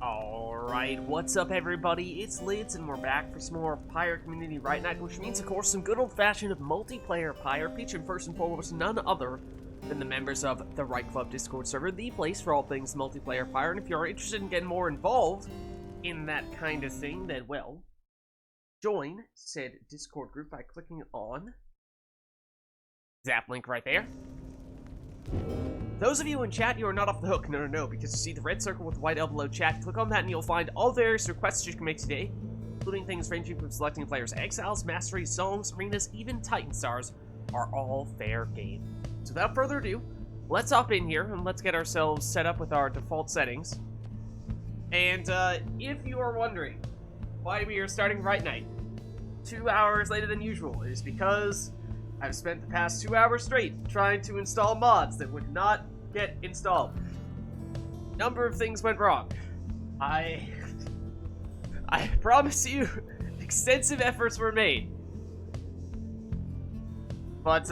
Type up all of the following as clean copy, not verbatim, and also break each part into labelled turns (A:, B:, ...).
A: Alright, what's up everybody? It's Lids and we're back for some more Pyre Community RITE Night, which means of course some good old-fashioned multiplayer Pyre, featuring first and foremost none other than the members of the RITE Club Discord server, the place for all things multiplayer Pyre. And if you're interested in getting more involved in that kind of thing, then well, join said Discord group by clicking on Zap link right there. Those of you in chat, you are not off the hook. No, because you see the red circle with the white L below chat. Click on that and you'll find all various requests you can make today, including things ranging from selecting players' exiles, masteries, songs, arenas, even Titan Stars are all fair game. So without further ado, let's hop in here and let's get ourselves set up with our default settings. And if you are wondering why we are starting RITE Night 2 hours later than usual, it is because I've spent the past 2 hours straight trying to install mods that would not get installed. Number of things went wrong. I promise you, extensive efforts were made. But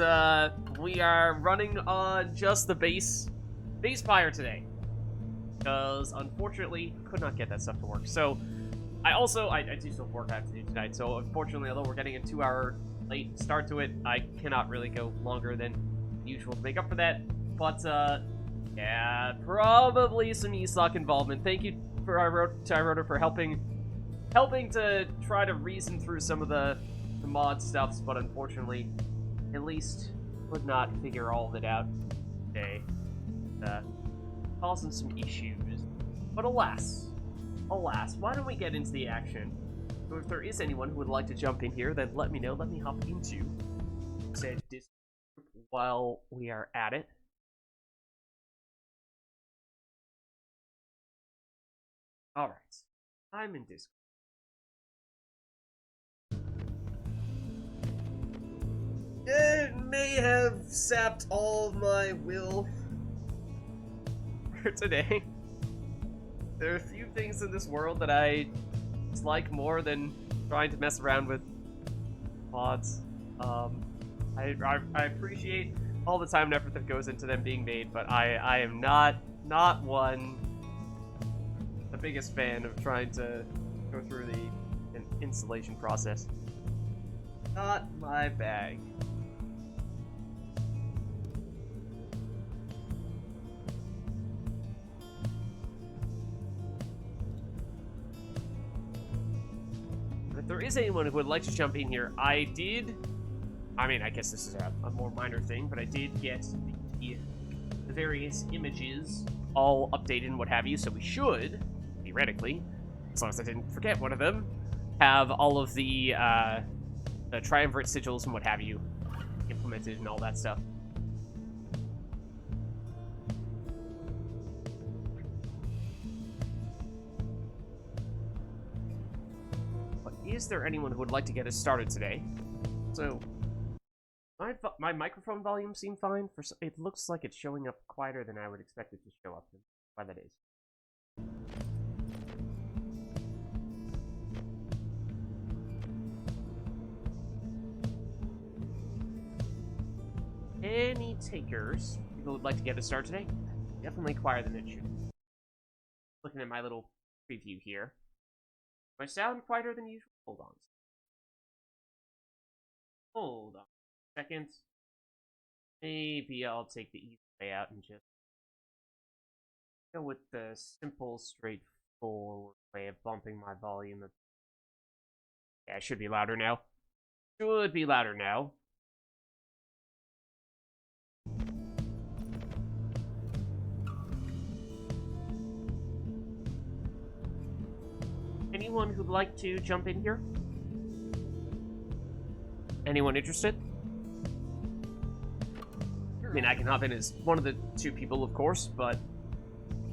A: we are running on just the base Pyre today, because unfortunately could not get that stuff to work. So I do still have work I have to do tonight. So unfortunately, although we're getting a 2 hour late start to it, I cannot really go longer than usual to make up for that. But yeah, probably some ESOC involvement. Thank you for Tyroda for helping to try to reason through some of the mod stuffs, but unfortunately, at least could not figure all of it out today. Causing some issues. But alas, why don't we get into the action? So if there is anyone who would like to jump in here, then let me know. Let me hop into said Discord while we are at it. Alright, I'm in Discord. It may have sapped all of my will for today. There are a few things in this world that I dislike more than trying to mess around with mods. I appreciate all the time and effort that goes into them being made, but I am not the biggest fan of trying to go through the installation process. Not my bag. If there is anyone who would like to jump in here, I guess this is a more minor thing, but I did get the various images all updated and what have you, so we should, theoretically, as long as I didn't forget one of them, have all of the triumvirate sigils and what have you implemented and all that stuff. Is there anyone who would like to get us started today? So, my microphone volume seemed fine. It looks like it's showing up quieter than I would expect it to show up. Why that is. Any takers? People would like to get us started today? Definitely quieter than it should. Looking at my little preview here. Do I sound quieter than usual? Hold on a second. Maybe I'll take the easy way out and just go with the simple, straightforward way of bumping my volume. Yeah, it should be louder now. Should be louder now. Anyone who'd like to jump in here? Anyone interested? I mean, I can hop in as one of the two people, of course, but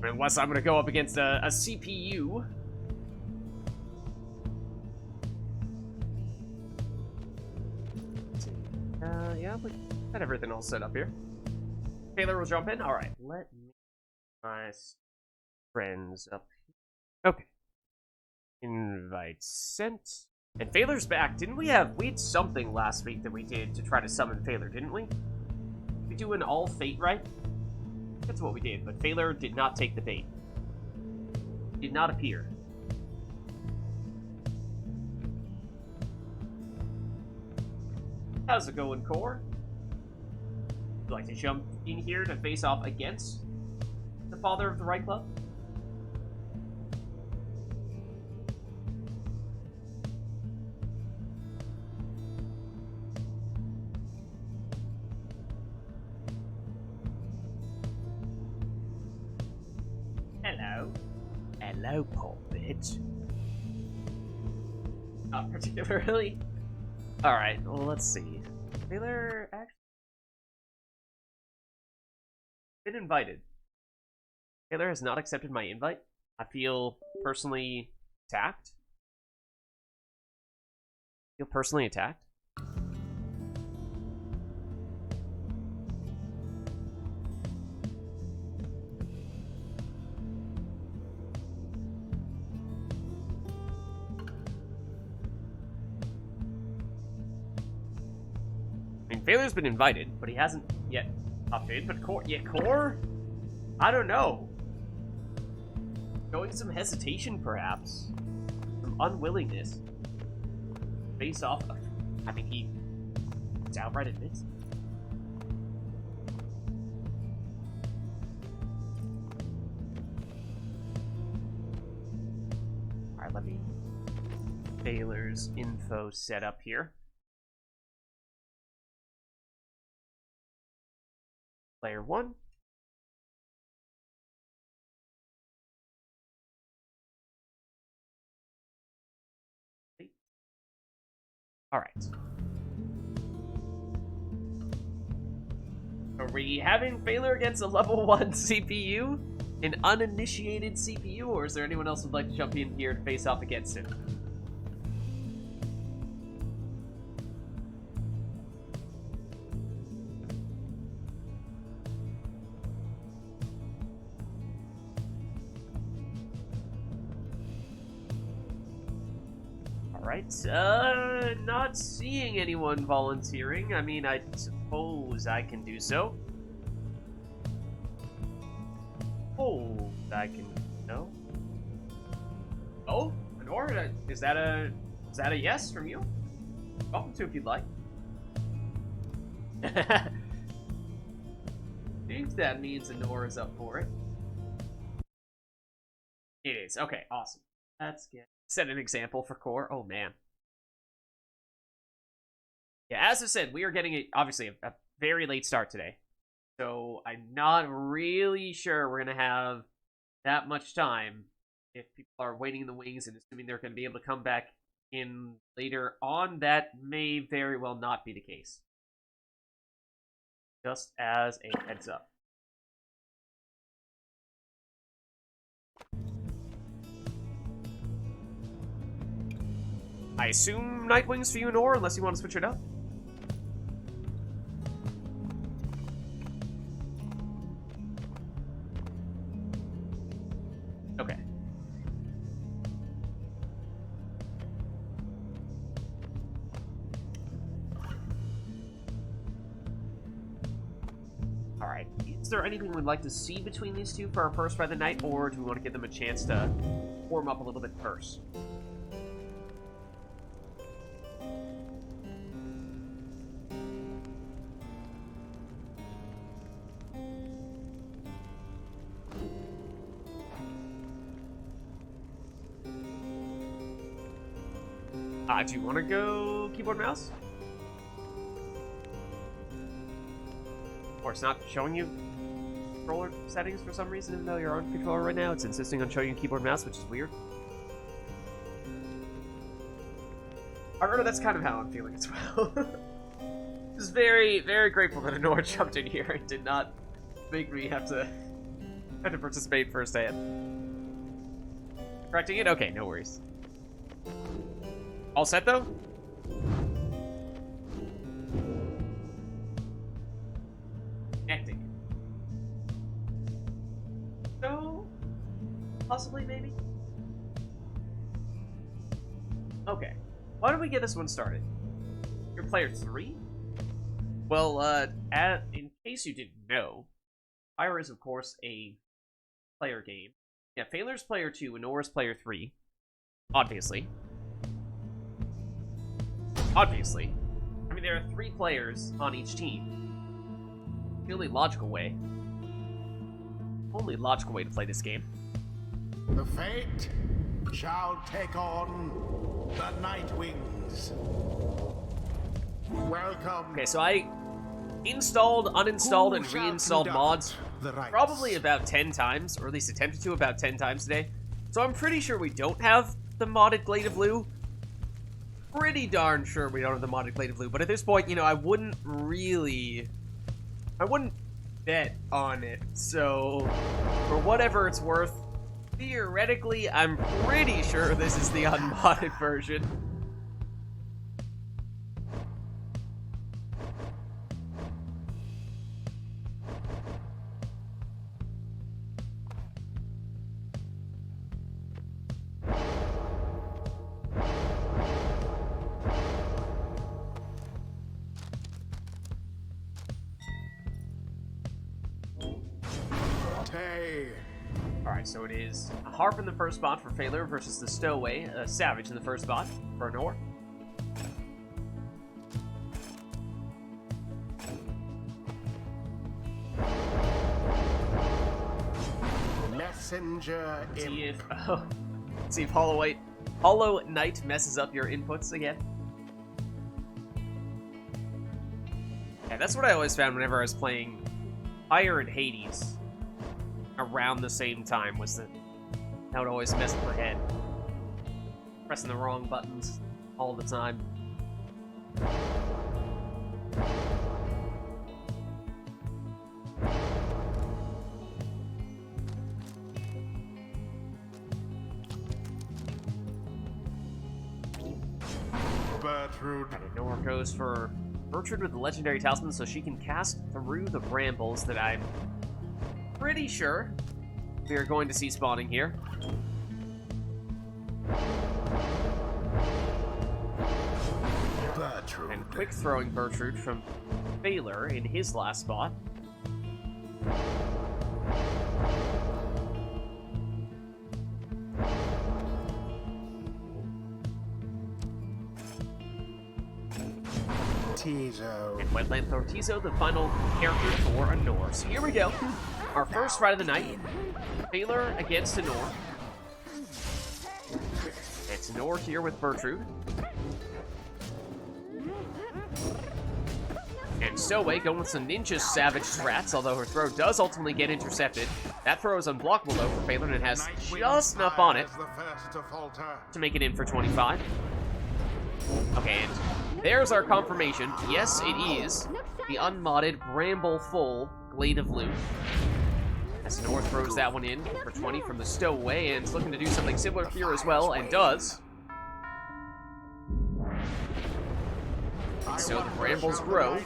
A: unless I'm going to go up against a CPU. Yeah, but got everything all set up here. Taylor will jump in. All right, let me my friends up here. Okay. Invite sent. And Phaler's back. Didn't we had something last week that we did to try to summon Phaler, didn't we? We do an all fate, right? That's what we did, but Phaler did not take the bait. Did not appear. How's it going, Core? Would you like to jump in here to face off against the father of the RITE Club? Hello. Hello, Paul bitch. Not particularly. Alright, well, let's see. Taylor actually been invited. Taylor has not accepted my invite. I feel personally attacked. I mean, Taylor's been invited, but he hasn't yet popped in. But Core? I don't know. Showing some hesitation, perhaps. Some unwillingness. Face off. I mean, he outright admits. Alright, let me. Taylor's info set up here. Player 1. Alright. Are we having failure against a level 1 CPU? An uninitiated CPU? Or is there anyone else who'd like to jump in here to face off against him? Alright, not seeing anyone volunteering. I mean, I suppose I can do so. No. Oh, Honor, is that a yes from you? Welcome to if you'd like. I think that means Honor is up for it. It is. Okay, awesome. That's good. Set an example for Core. Oh, man. Yeah, as I said, we are getting, obviously, a very late start today. So I'm not really sure we're going to have that much time if people are waiting in the wings and assuming they're going to be able to come back in later on. That may very well not be the case. Just as a heads up. I assume Nightwings for you and Or, unless you want to switch it up. Okay. Alright. Is there anything we'd like to see between these two for our first Rite Night, or do we want to give them a chance to warm up a little bit first? Do you want to go keyboard mouse? Or it's not showing you controller settings for some reason, even though you're on controller right now. It's insisting on showing you keyboard mouse, which is weird. I remember that's kind of how I'm feeling as well. Just very, very grateful that Honor jumped in here and did not make me have to participate firsthand. Correcting it? Okay, no worries. All set, though? Connecting. So, possibly, maybe? Okay. Why don't we get this one started? You're player 3? Well, in case you didn't know, Pyre is, of course, a player game. Yeah, Phaler's player 2 and Nora's player 3. Obviously. Obviously. I mean, there are 3 players on each team. The only logical way. Only logical way to play this game.
B: The fate shall take on the Night Wings. Welcome.
A: Okay, so I installed, uninstalled, and reinstalled mods probably about 10 times, or at least attempted to about 10 times today. So I'm pretty sure we don't have the modded Glade of Blue. Pretty darn sure we don't have the modded Glade of Blue. But at this point, you know, I wouldn't bet on it. So, for whatever it's worth, theoretically, I'm pretty sure this is the unmodded version. Alright, so it is a Harp in the first spot for Phaler versus the Stowaway, a Savage in the first spot for Nor.
B: Messenger
A: See if Hollow Knight messes up your inputs again. Yeah, that's what I always found whenever I was playing Pyre and Hades around the same time, was that would always mess with my head. Pressing the wrong buttons all the time.
B: Bertrude.
A: And Nor goes for Bertrude with the Legendary Talisman so she can cast through the brambles that I'm pretty sure we are going to see spawning here.
B: Bertrude.
A: And quick throwing Bertrude from Phaler in his last spot.
B: Tizo.
A: And Wetland Thortizo, the final character for a Nor. So here we go. Our first ride of the night. Phaler against a Nor. It's Nor here with Bertrude. And Stowaway going with some Ninja Savage strats, although her throw does ultimately get intercepted. That throw is unblockable though for Phaler and has just enough on it to make it in for 25. Okay, and there's our confirmation. Yes, it is the unmodded Bramble Full Glade of Loot. As Nor throws that one in for 20 from the Stowaway, and is looking to do something similar here as well, and does. And so the Brambles grow.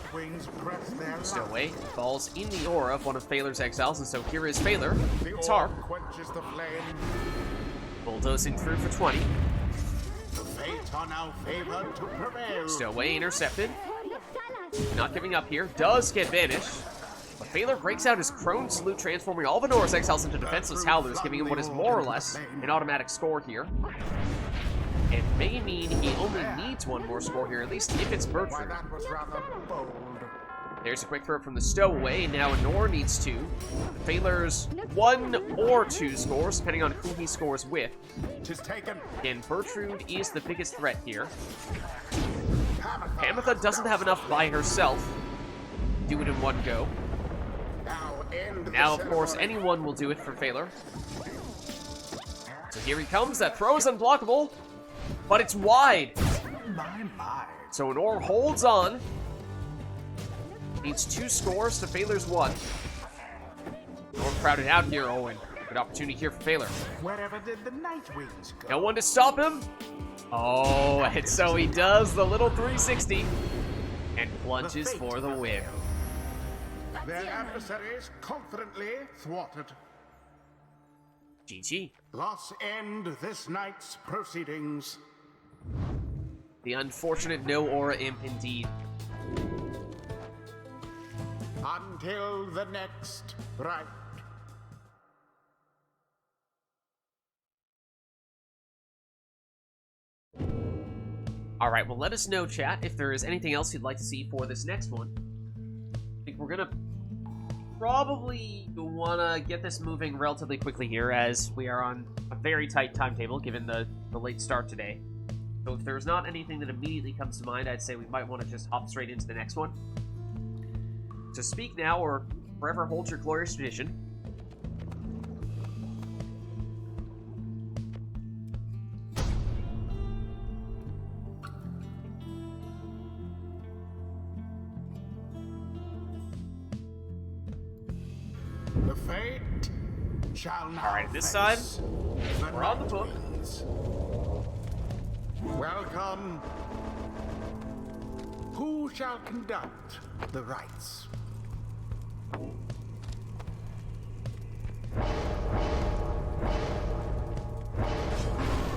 A: Stowaway falls in the aura of one of Phaler's exiles, and so here is Phaler. It's Harp. Bulldozing through for 20. Stowaway intercepted. Not giving up here. Does get banished. But Phaler breaks out his Crone Salute, transforming all of Nora's exiles into defenseless Howlers, giving him what is more or less an automatic score here. And may mean he only needs one more score here, at least if it's Bertrude. There's a quick throw from the Stowaway, and now Nor needs 2. Phaler's 1 or 2 scores, depending on who he scores with. Again, Bertrude is the biggest threat here. Hamatha doesn't have enough by herself to do it in one go. Now, of course, anyone will do it for Phaler. So here he comes. That throw is unblockable, but it's wide. So Nor holds on. Needs 2 scores to Phaler's 1. Nor crowded out here, Owen. Good opportunity here for Phaler.
B: Wherever did the Night Wings go?
A: No one to stop him. Oh, and so he does the little 360 and plunges for the win.
B: Their adversaries confidently thwarted.
A: GG.
B: Thus end this night's proceedings.
A: The unfortunate no aura imp indeed.
B: Until the next rite.
A: Alright, well let us know, chat, if there is anything else you'd like to see for this next one. I think we're gonna probably wanna get this moving relatively quickly here, as we are on a very tight timetable given the late start today. So if there's not anything that immediately comes to mind, I'd say we might want to just hop straight into the next one. So speak now, or forever hold your glorious tradition.
B: The fate shall now
A: Alright, this
B: face
A: side,
B: the
A: we're on the
B: Night
A: book.
B: Wings. Welcome. Who shall conduct the rites?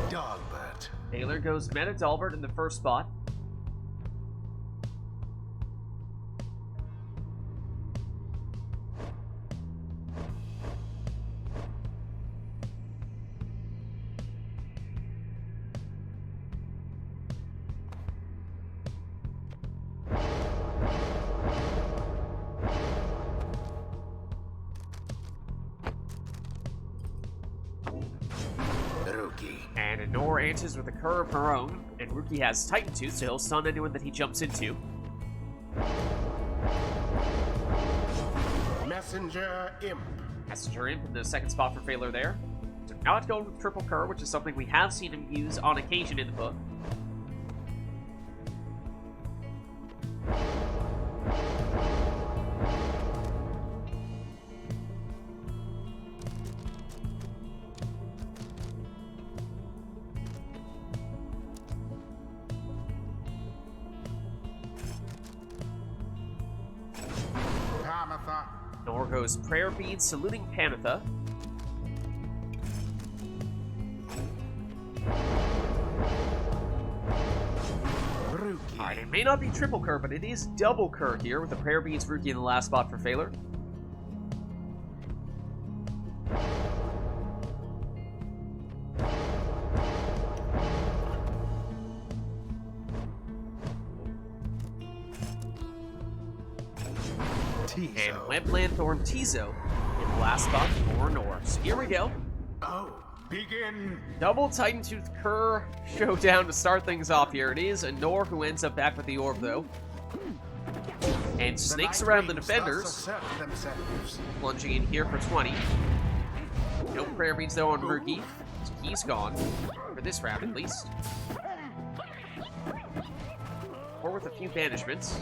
B: Dogbert.
A: Taylor goes Meta Dalbert in the first spot. And Anor answers with a cur of her own, and Rookie has Titan Tooth, so he'll stun anyone that he jumps into.
B: Messenger Imp.
A: Messenger Imp in the second spot for Phaler there. So now it's going with Triple Cur, which is something we have seen him use on occasion in the book. Nor goes Prayer Beads, saluting Panatha. Alright, it may not be triple Cur, but it is double Cur here with the Prayer Beads Rookie in the last spot for Phaler. And Webland Thorn Tizo in the last spot for Nor. So here we go.
B: Oh, begin.
A: Double Titan Tooth Cur showdown to start things off here. It is Nor who ends up back with the orb though. And snakes around the defenders. Plunging in here for 20. No Prayer Beads though on Rookie. So he's gone. For this round at least. Or with a few banishments.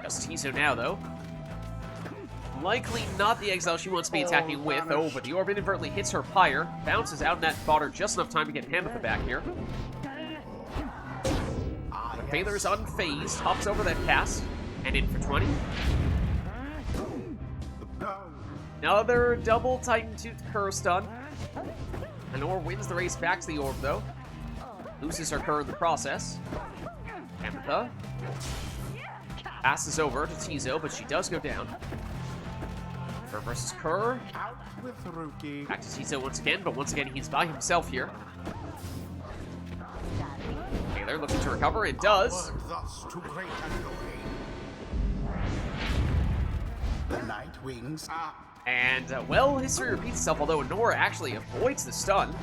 A: Tizo now, though. Likely not the exile she wants to be attacking with. Oh, but the orb inadvertently hits her Pyre. Bounces out, and that bought her just enough time to get Panatha back here. But Phaler is unfazed. Hops over that cast. And in for 20. Another double Titan Tooth Cur stun. Anor wins the race back to the orb, though. Loses her Cur in the process. Panatha passes over to Tizo, but she does go down. Cur versus Cur.
B: Out with Rookie.
A: Back to Tizo once again, but once again he's by himself here. Taylor looking to recover, and does.
B: Thus to great glory. The Night Wings.
A: And, well, history repeats itself, although Nora actually avoids the stun.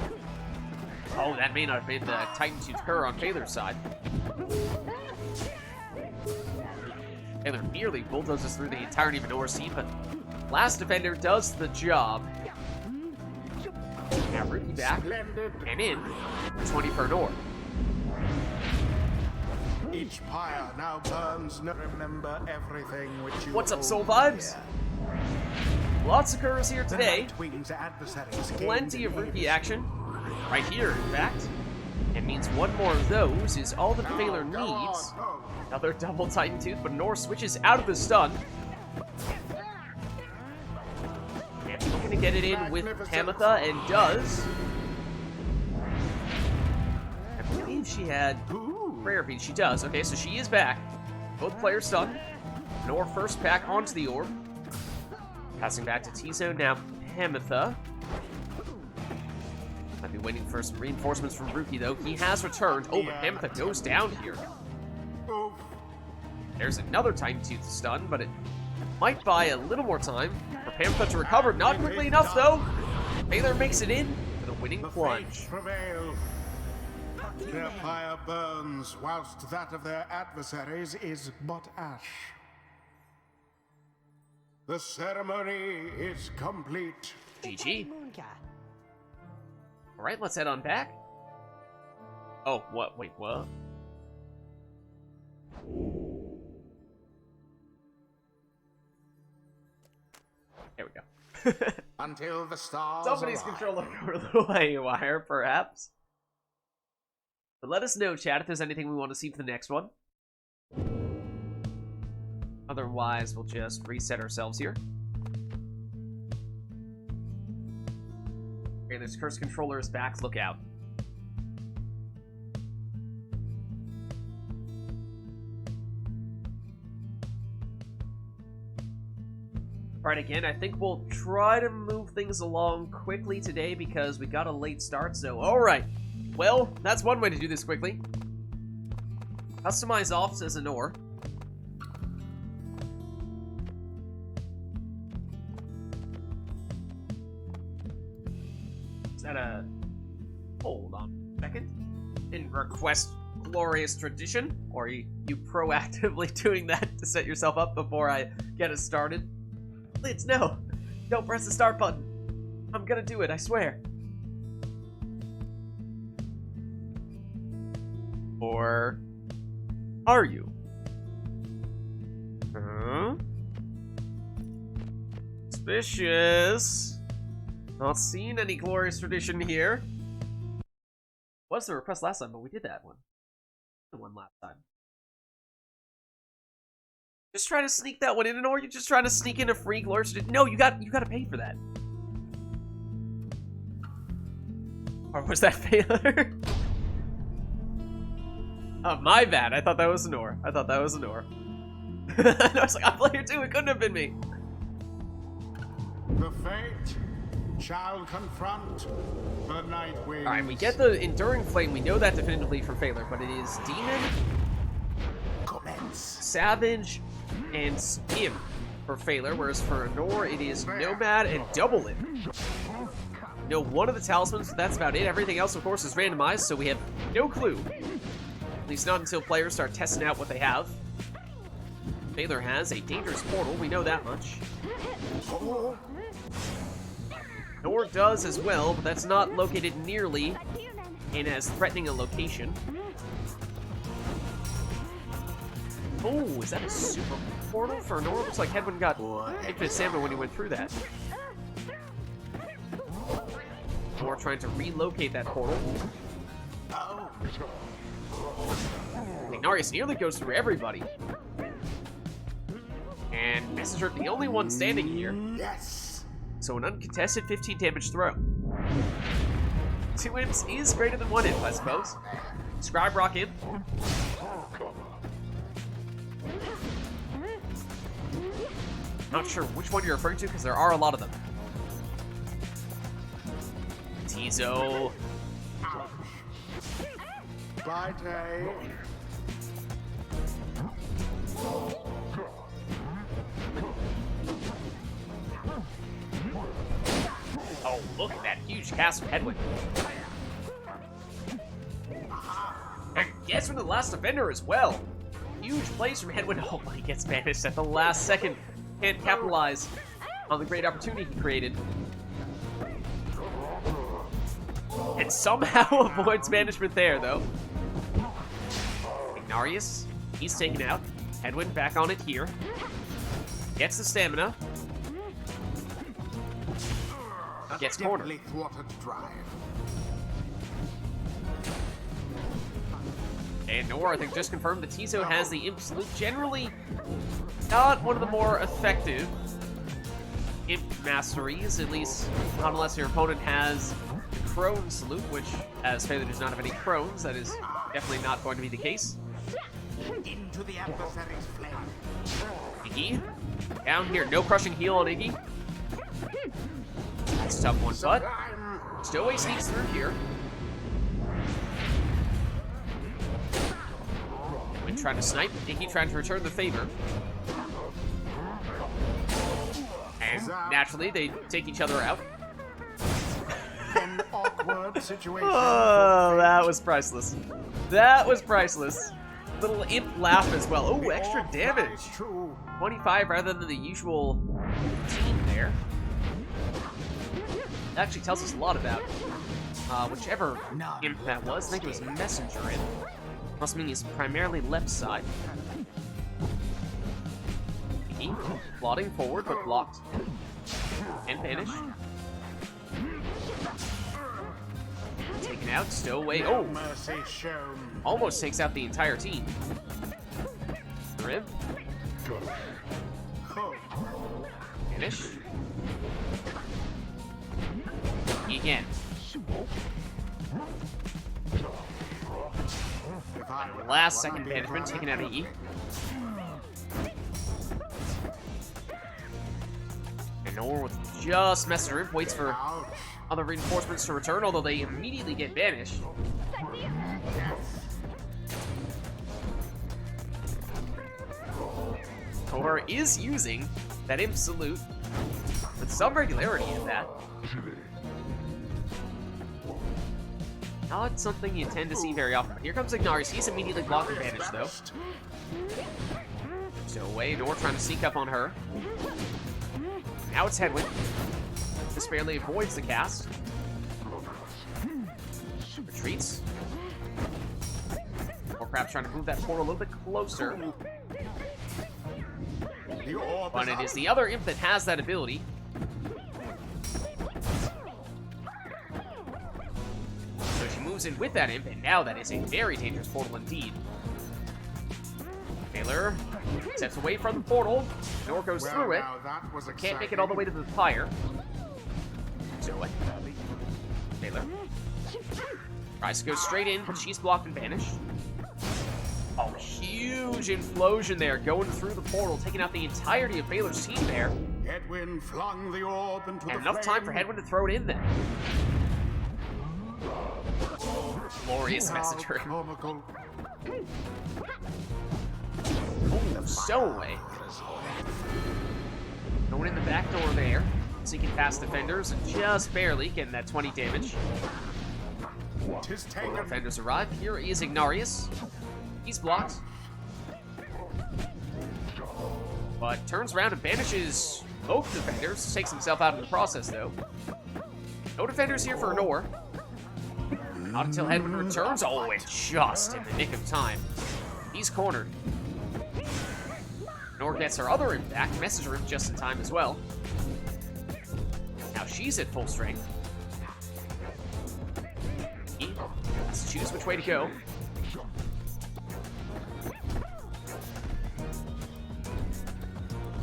A: Oh, that may not have been the Titan Tooth Cur on Phaler's side. Taylor nearly bulldozes through the entirety of Nora's team, but last defender does the job. Now Rookie back, and in, 20 for Nor.
B: Each pyre now burns. Remember everything which you.
A: What's up, Soul Vibes? Lots of Curs here today. Plenty of Rookie action. Right here, in fact. It means one more of those is all that Phaler needs. Another double Titan Tooth, but Nor switches out of the stun. And looking to get it in with Panatha, and does. I believe she had Prayer Bead. She does. Okay, so she is back. Both players stunned. Nor first back onto the orb. Passing back to Tizo, now Hamatha. Might be waiting for some reinforcements from Rookie, though. He has returned. Oh, but Hamatha goes down here. There's another Tiny Tooth stun, but it might buy a little more time for Hamatha to recover. Not quickly enough, though. Baylor makes it in for the winning plunge.
B: Their fire burns, whilst that of their adversaries is but ash. The ceremony is complete.
A: GG. Alright, let's head on back. Oh, what? Wait, what? There we go.
B: Until the stars
A: Somebody's
B: arrive.
A: controller go a little haywire, perhaps. But let us know, chat, if there's anything we want to see for the next one. Otherwise, we'll just reset ourselves here. Okay, this cursed controller is back. Look out. Alright, again, I think we'll try to move things along quickly today because we got a late start, so alright. Well, that's one way to do this quickly. Customize off, says Anor. Is that a... Hold on a second. Didn't request glorious tradition? Or are you proactively doing that to set yourself up before I get us started? Please, no! Don't press the start button. I'm gonna do it, I swear. Or are you? Huh? Suspicious. Not seeing any glorious tradition here. Was the request last time, but we did that one. The one last time. Just trying to sneak that one in, or you're just trying to sneak in a free glorious tradition? No, you got to pay for that. Or was that failure? Oh, my bad. I thought that was Anor. I was like, I'm player 2. It couldn't have been me.
B: The fate shall confront the night winds.
A: Alright, we get the Enduring Flame. We know that definitively from Failure, but it is Demon,
B: Commence.
A: Savage, and Skim for Failure, whereas for Anor, it is Nomad and Double It. No, one of the talismans, but that's about it. Everything else, of course, is randomized, so we have no clue. At least not until players start testing out what they have. Failure has a dangerous portal, we know that much. Nor does as well, but that's not located nearly in as threatening a location. Oh, is that a super portal for Nor? Looks like Hedwyn got infinite stamina when he went through that. Nor trying to relocate that portal. Ignarius nearly goes through everybody. And Messenger, the only one standing here.
B: Yes.
A: So an uncontested 15 damage throw. 2 imps is greater than 1 imp, I suppose. Scribe Rock imp. Not sure which one you're referring to because there are a lot of them. Tizo.
B: By day.
A: Oh, look at that huge cast from Hedwyn. And guess from the last defender as well. Huge plays from Hedwyn. Oh, he gets banished at the last second. Can't capitalize on the great opportunity he created. And somehow avoids banishment there, though. Ignarius, he's taken out. Hedwyn back on it here. Gets the stamina. Gets cornered. And Nor, I think, just confirmed that Tizo has the Imp Salute. Generally, not one of the more effective Imp masteries, at least not unless your opponent has Crone Salute, which, as Failure does not have any Crones, that is definitely not going to be the case.
B: Into the adversary's flame.
A: Iggy, down here, no crushing heal on Iggy. tough one, but
B: Sublime.
A: Stowaway sneaks through here. When trying to snipe, Icky trying to return the favor. And naturally, they take each other out.
B: An awkward situation.
A: Oh, that was priceless. That was priceless. Little imp laugh as well. Oh, extra damage. 25 rather than the usual 18 there. That actually tells us a lot about whichever imp that was. I think it was Messenger Imp. Must mean he's primarily left side. Plodding forward, but blocked. And vanish. Taken out, Stowaway. Oh!
B: Mercy shown.
A: Almost takes out the entire team. Rib. Finish. Again. Last second banishment taken out of E. And Nor with just Messenger Imp waits for other reinforcements to return, although they immediately get banished. Thor is using that Imp Salute with some regularity in that. Not something you tend to see very often. Here comes Ignarius. He's immediately blocked and banished, though. Stowaway, Nor trying to sneak up on her. Now it's Headwind. This barely avoids the cast. Retreats. Or perhaps trying to move that portal a little bit closer. But it is the other imp that has that ability. So she moves in with that imp, and now that is a very dangerous portal indeed. Taylor steps away from the portal. Nor goes through it. Can't make it all the way to the Pyre. Stowaway. Taylor tries to go straight in, but she's blocked and banished. Oh, huge implosion there, going through the portal, taking out the entirety of Baylor's team there.
B: Headwind flung the orb into
A: and enough time for Headwind to throw it in then. Glorious Messenger.
B: Comical.
A: Oh, Stowaway. Going in the back door there, seeking past defenders, and just barely getting that 20 damage. Defenders arrive. Here is Ignarius. He's blocked. But turns around and banishes both defenders. Takes himself out in the process, though. No defenders here for Nor. Not until Headwind returns. Oh, and just in the nick of time. He's cornered. Nor gets her other imp back. Messenger Imp just in time as well. Now she's at full strength. He has to choose which way to go.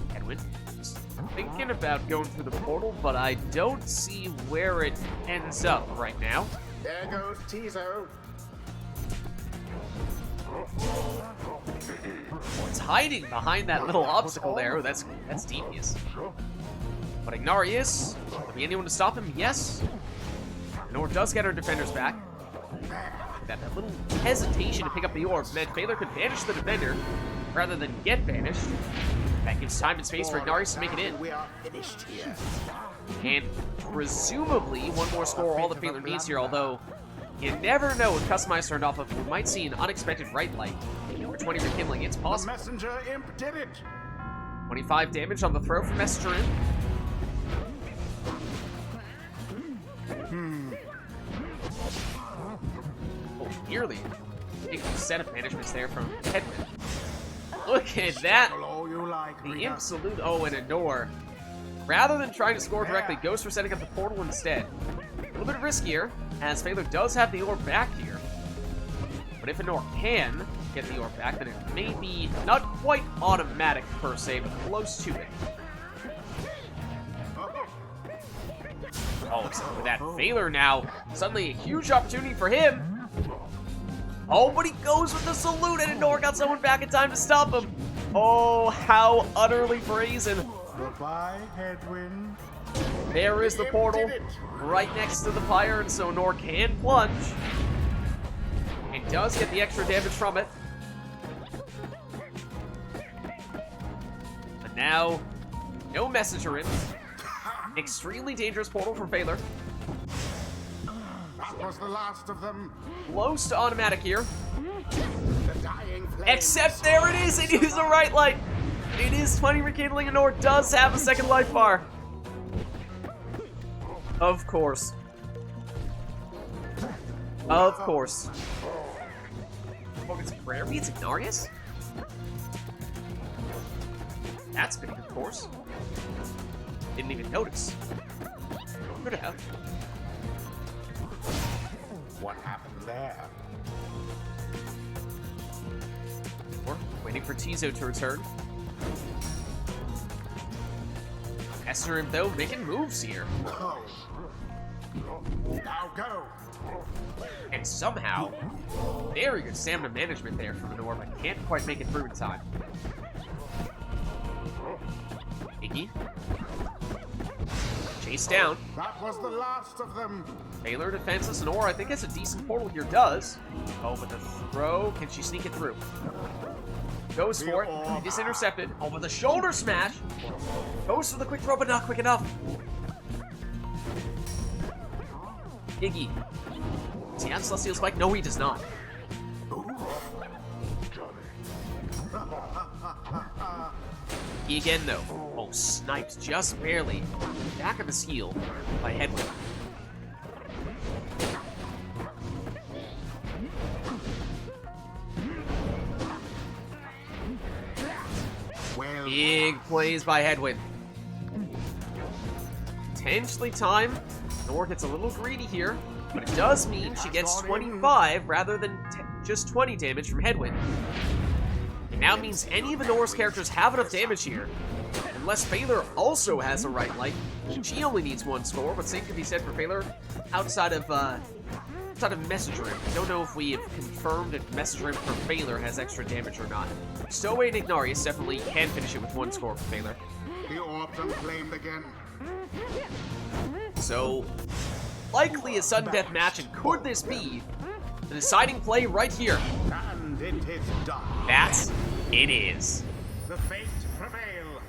A: Headwind is thinking about going through the portal, but I don't see where it ends up right now.
B: There goes Tizo.
A: It's hiding behind that little obstacle there. Oh, that's devious. But Ignarius, will be anyone to stop him? Yes. Nor does get her defenders back. That little hesitation to pick up the orb meant Baylor could banish the defender rather than get banished. That gives time and space for Ignarius to make it in.
B: We are finished here.
A: And presumably one more score all that Baylor needs here, although you never know with Customized turned off if we might see an unexpected right light for 20 rekindling. It's
B: The
A: possible.
B: messenger imp did it.
A: 25 damage on the throw from Messenger Imp. Oh, nearly big set of banishments there from Headwind. Look at that.
B: All you like,
A: The
B: Rita.
A: Imp Salute, oh, and a Nor. Rather than trying to score directly, goes for setting up the portal instead. A little bit riskier, as Phaler does have the orb back here. But if a Nor can get the orb back, then it may be not quite automatic per se, but close to it. Oh, so with that Phaler now, suddenly a huge opportunity for him. Oh, but he goes with the salute, and Nor got someone back in time to stop him. Oh, how utterly brazen.
B: Goodbye, Headwind.
A: There is the portal right next to the Pyre, and so Nor can plunge. It does get the extra damage from it. But now, no messenger in. Extremely dangerous portal from Phaler.
B: That was the last of them.
A: Close to automatic here.
B: The dying flames.
A: Except there it is! It used the right light! It is 20 rekindling, and Nor does have a second life bar. Of course. Of course. Oh, it's Rare Beats Ignarius? That's been a good course. Didn't even notice. Could have.
B: What happened there?
A: Or waiting for Tizo to return. Esther, though, making moves here.
B: Oh. Now go.
A: And somehow, very good stamina management there from Nor, but can't quite make it through in time. Iggy. Chase down.
B: That was the last of them.
A: Phaler defenseless, and Nor, I think has a decent portal here, does. Oh, but the throw, can she sneak it through? Goes for it. It is intercepted. Oh, with a shoulder smash. Goes for the quick throw, but not quick enough. Iggy. Does he have Celestial Spike? No, he does not. Iggy again, though. Oh, sniped just barely. Back of his heel by Headwind.
B: Well,
A: Big plays by Headwind. Potentially time. Nor gets a little greedy here, but it does mean she gets 25 rather than just 20 damage from Headwind. It now means any of Nor's characters have enough damage here. Unless Phaler also has a right light, she only needs one score, but same can be said for Phaler outside of Messenger Imp. I don't know if we have confirmed if Messenger Imp for Phaler has extra damage or not. Stowaway and Ignarius definitely can finish it with one score for Phaler.
B: the orbs unclaimed again.
A: So, likely a sudden death match, and could this be the deciding play right here?
B: And it is done.
A: That it is.
B: The fate prevail.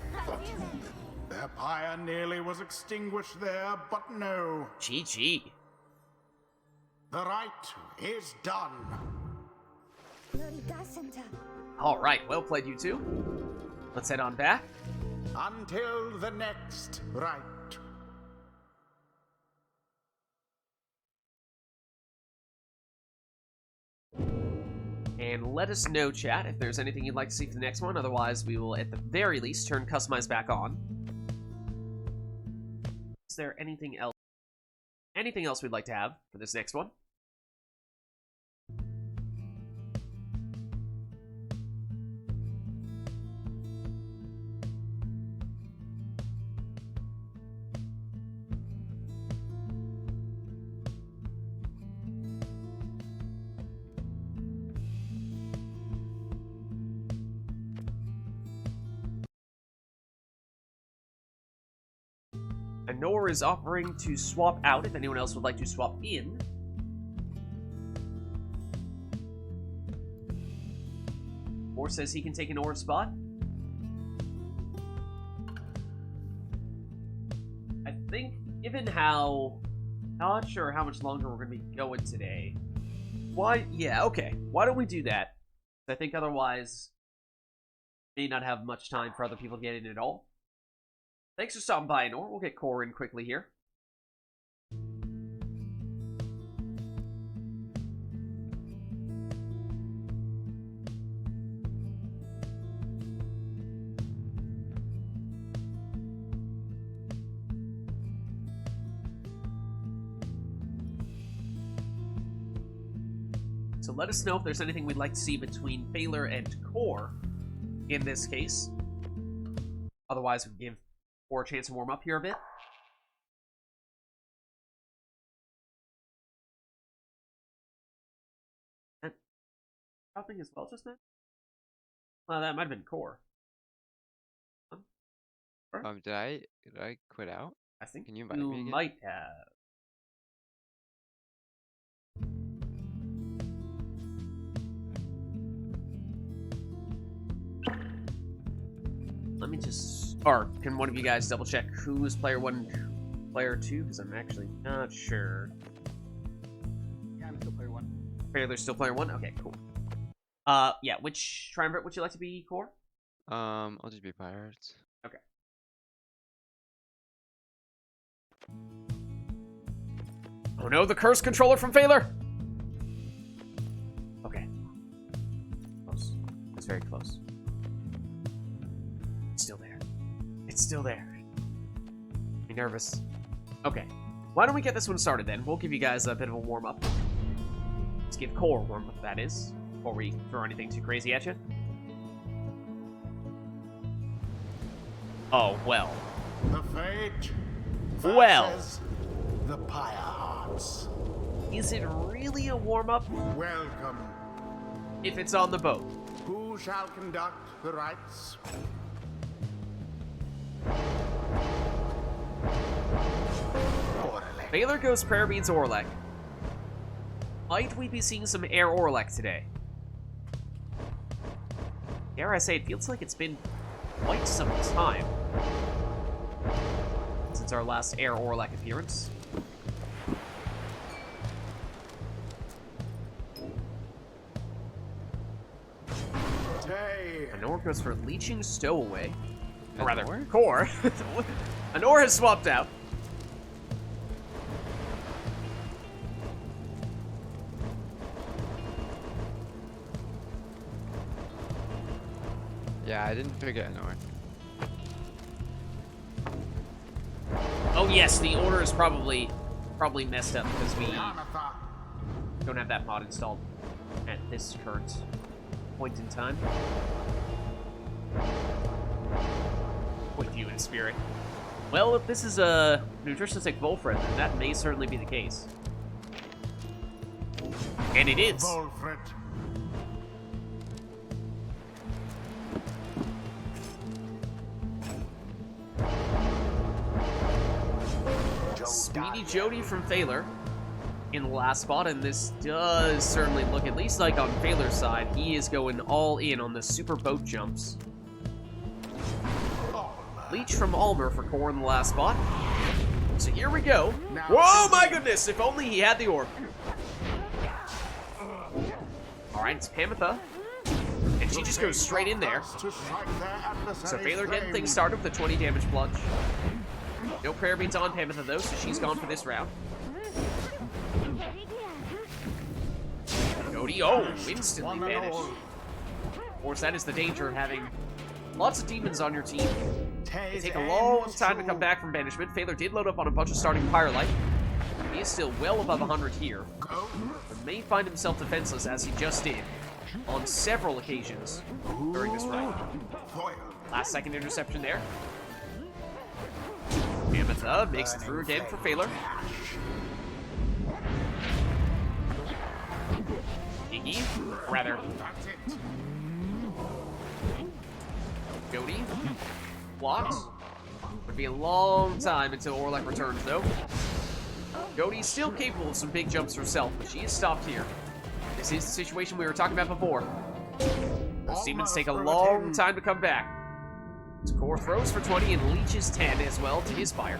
B: Their pyre nearly was extinguished there, but no.
A: GG.
B: The rite is done.
A: Alright, well played, you two. Let's head on back.
B: Until the next rite.
A: And let us know, chat, if there's anything you'd like to see for the next one. Otherwise, we will, at the very least, turn Customize back on. Is there anything else? Anything else we'd like to have for this next one? Nor is offering to swap out if anyone else would like to swap in. Or says he can take an Nor spot. I think, given how... Not sure how much longer we're going to be going today. Why? Yeah, okay. Why don't we do that? I think otherwise, may not have much time for other people to get in at all. Thanks for stopping by, Nor. We'll get Core in quickly here. So let us know if there's anything we'd like to see between Phaler and Core in this case. Otherwise, we can give Core a chance to warm up here a bit. And dropping as well just now? Well, that might have been Core.
C: Did I quit out?
A: I think
C: Can you
A: you
C: invite me again?
A: might have. Let me just... Or, can one of you guys double check who is player 1, player 2? Because I'm actually not sure.
D: Yeah, I'm still player 1.
A: Fairly's still player 1? Okay, cool. Yeah, which triumvirate would you like to be, Core?
C: I'll just be pirates.
A: Okay. Oh no, the curse controller from Failure! Okay. Close. It's very close. It's still there. It's still there. Be nervous. Okay. Why don't we get this one started then? We'll give you guys a bit of a warm-up. Let's give Core a warm-up, that is, before we throw anything too crazy at you. Oh, well.
B: The fate
A: Well.
B: versus the Pyre Hearts.
A: Is it really a warm-up
B: Welcome.
A: if it's on the boat?
B: Who shall conduct the rites? Orlek.
A: Baylor goes Prayer Beads Orlek. Might we be seeing some Air Orlek today? Dare I say, it feels like it's been quite some time since our last Air Orlek appearance.
B: Tay.
A: Anor goes for Leeching Stowaway. Or rather,
C: Anor?
A: Core. Anor has swapped out.
C: Yeah, I didn't forget Anor.
A: Oh yes, the order is probably messed up because we
B: Anatha.
A: don't have that mod installed at this current point in time. With you in spirit. Well, if this is a nutritionistic Volfred, then that may certainly be the case. And it is.
B: Volfred.
A: Speedy Jody from Failure in the last spot, and this does certainly look, at least like on Failur's side, he is going all in on the super boat jumps. Leech from Almer for Core in the last spot. So here we go. Whoa, my goodness! If only he had the orb. Alright, it's Pamitha. And she just goes straight in there. So Failure getting things started with a 20 damage plunge. No prayer beads on Pamitha though, so she's gone for this round. Cody, oh, instantly vanished. Of course, that is the danger of having lots of demons on your team. They take a long time to come back from banishment. Failure did load up on a bunch of starting Pyre life. He is still well above 100 here, but may find himself defenseless as he just did on several occasions during this run. Last second interception there. Pamitha makes it through again for Failure. Iggy, rather, Jody, blocks. Would be a long time until Orlek returns, though. Jody's still capable of some big jumps herself, but she is stopped here. This is the situation we were talking about before. Those demons take a long time to come back. Core throws for 20 and leeches 10 as well to his fire.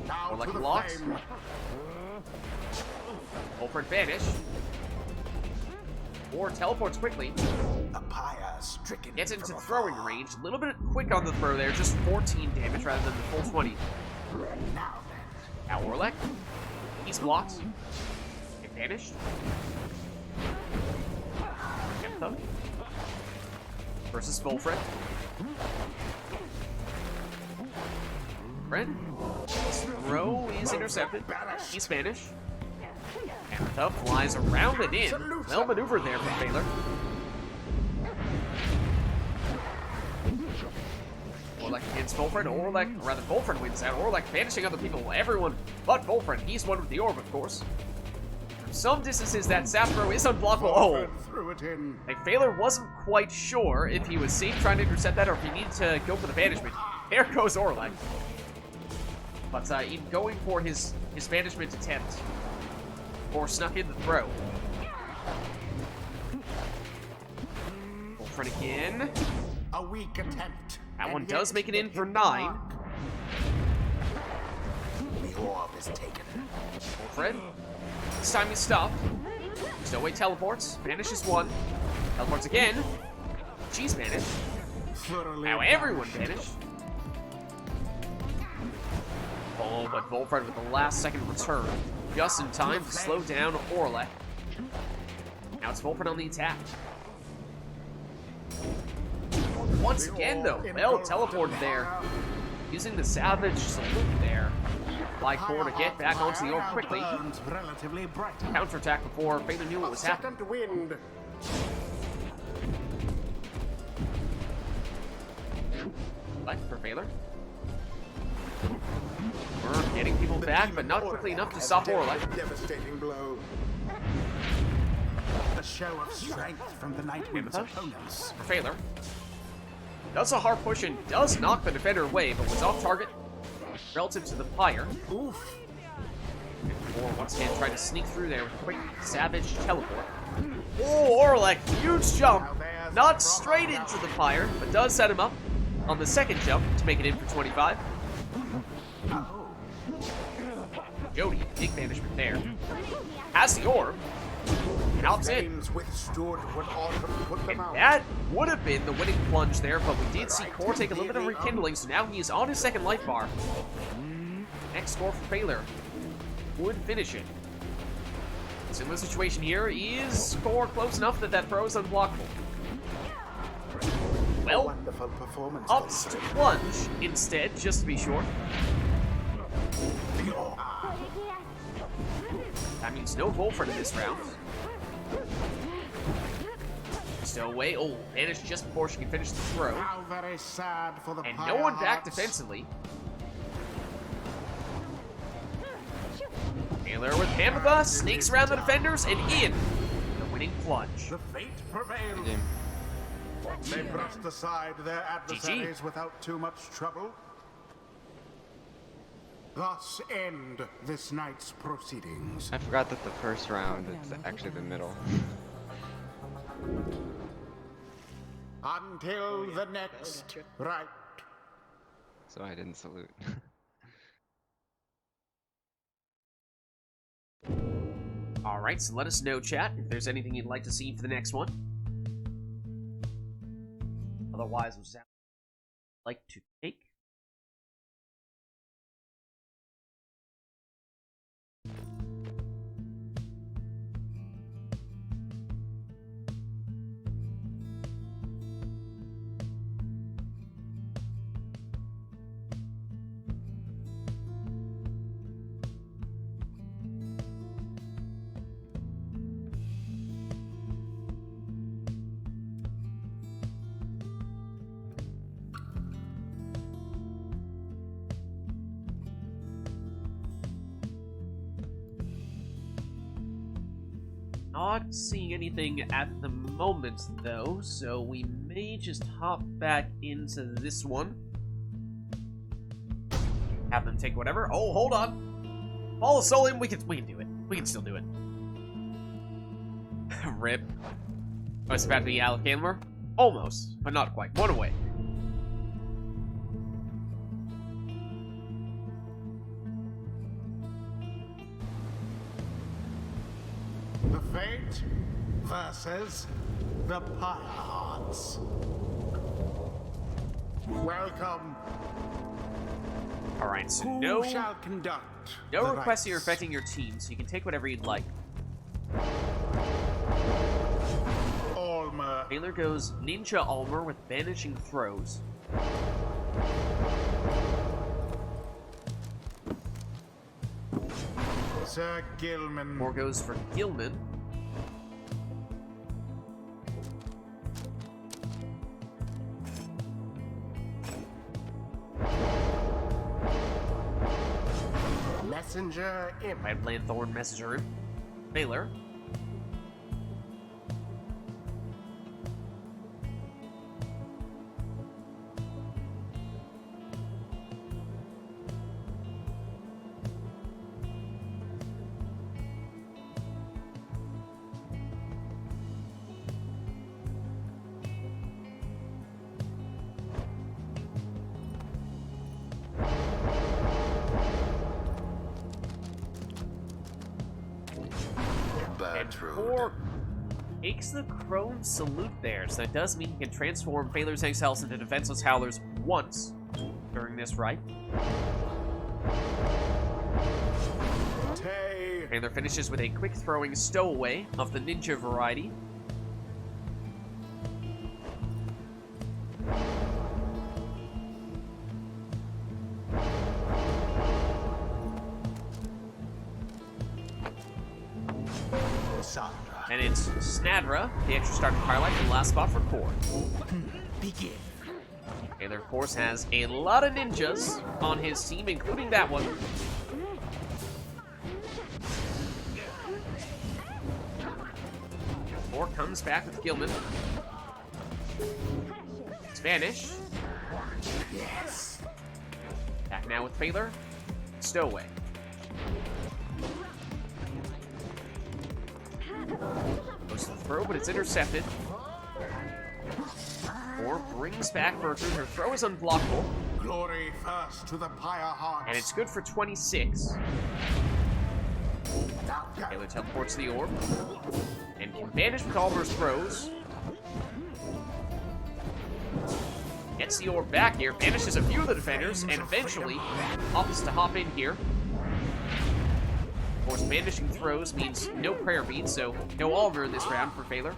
A: Orlek blocks. Volfred vanish. Or teleports quickly. Gets into throwing range. A little bit quick on the throw there. Just 14 damage rather than the full 20. Now Orlek. He's blocked. And vanished. Pamitha. Versus Volfred. Fred. Throw is intercepted. He's Spanish. Pamitha flies around and in. Well maneuvered there from Failure. Orlek against Volfred. Orlek, or rather Volfred wins that. Orlek vanishing other people. Everyone but Volfred. He's one with the orb, of course. From some distances, that sap throw is unblockable. Oh! Like, Failure wasn't quite sure if he was safe trying to intercept that or if he needed to go for the banishment. There goes Orlek. But in going for his banishment attempt, or snuck in the throw. Wolfred again.
B: A weak attempt.
A: That one
B: and
A: does
B: yet
A: make it in
B: hit
A: for
B: the
A: 9.
B: mark. The orb is taken.
A: Wolfred. This time he's stopped. Stowaway teleports. Banishes 1. Teleports again. She's banished.
B: Thoroughly
A: Now everyone
B: banished.
A: banished. Oh, but Wolfred with the last second return. Just in time to slow down Orlek. Now it's Wolfred on the attack. Once again, though, well teleported there. Using the Savage Salute there. Like for to get back onto the orb quickly.
B: Burns relatively bright.
A: Counterattack before Phaedra knew what was happening.
B: Second wind.
A: But for Phaedra. We're getting people back, but not quickly enough to stop Orlek.
B: Devastating blow. A show of strength from the Nightwing's opponents.
A: For Phaedra. Does a hard push and does knock the defender away, but was off target relative to the Pyre.
B: Oof.
A: Or once again trying to sneak through there with a quick Savage teleport. Oh, Orlek, huge jump. Not straight into the Pyre, but does set him up on the second jump to make it in for 25. Jody, big banishment there. Has the orb. And opts in.
B: Flames withstood what autumn put them out.
A: That would have been the winning plunge there, but we did see Core take a little bit of rekindling, so now he is on his second life bar. Next score for Failure would finish it. Similar situation here. Is Core close enough that that throw is unblockable? Well,
B: Wonderful performance.
A: opts to plunge instead, just to be sure.
B: The orb.
A: That means no Wolfred in this round. Stowaway. Oh, banished just before she can finish the throw.
B: How very sad for the
A: And no one back
B: Pyre
A: defensively. Taylor with Hamatha sneaks around the defenders and in the winning plunge.
B: The fate prevailed.
C: Game.
B: They brushed aside their adversaries without too much trouble. Thus end this night's proceedings.
C: I forgot that the first round is actually the middle.
B: Until the next right.
C: So I didn't salute.
A: Alright, so let us know, chat, if there's anything you'd like to see for the next one. Otherwise, we'll just have like to take. Not seeing anything at the moment, though, so we may just hop back into this one. Have them take whatever. Oh, hold on. Follow Solium, we can do it. We can still do it. Rip. Oh, it's about to be Alec Handler? Almost, but not quite. One away.
B: The fate versus the Pyre. Welcome.
A: Alright, so
B: Who
A: no
B: shall conduct
A: no
B: the
A: requests here
B: rites?
A: affecting your team, so you can take whatever you'd like.
B: Alma.
A: Taylor goes Ninja Almer with banishing throws.
B: Sir Gilman.
A: More goes for Gilman.
B: Messenger Imp.
A: Red Lanthorn Messenger. Baylor. Or takes the Crone Salute there, so that does mean he can transform Phaler's Exiles into defenseless Howlers once during this rite. Phaler finishes with a quick throwing stowaway of the ninja variety. And it's Snadra, the extra starting Firelight, in the last spot for Core.
B: Begin.
A: Phaler, of course, has a lot of ninjas on his team, including that one. Core comes back with Gilman. Spanish.
B: Yes.
A: Back now with Phaler. Stowaway. Goes to the throw, but it's intercepted. Or brings back Bertrand. Her throw is unblockable.
B: Glory first to the Pyre hearts.
A: And it's good for 26. Phaler teleports the orb. And can vanish with all of her throws. Gets the orb back here. Banishes a few of the defenders. And eventually opts to hop in here. Of course, banishing throws means no prayer beads, so no Oliver in this round for Phaler.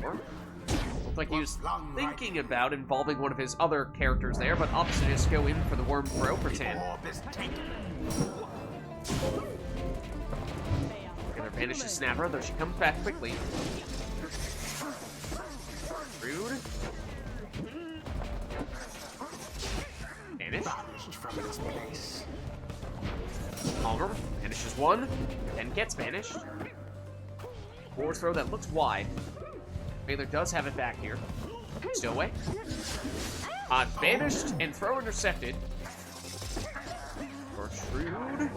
A: Looked like he was thinking about involving one of his other characters there, but opts to just go in for the worm throw for 10. Phaler banishes Snapper, though she comes back quickly. Rude. Banish. Palmer banishes one, and gets banished. Force throw that looks wide. Phaler does have it back here. Stowaway. Banished and throw intercepted. Protrude.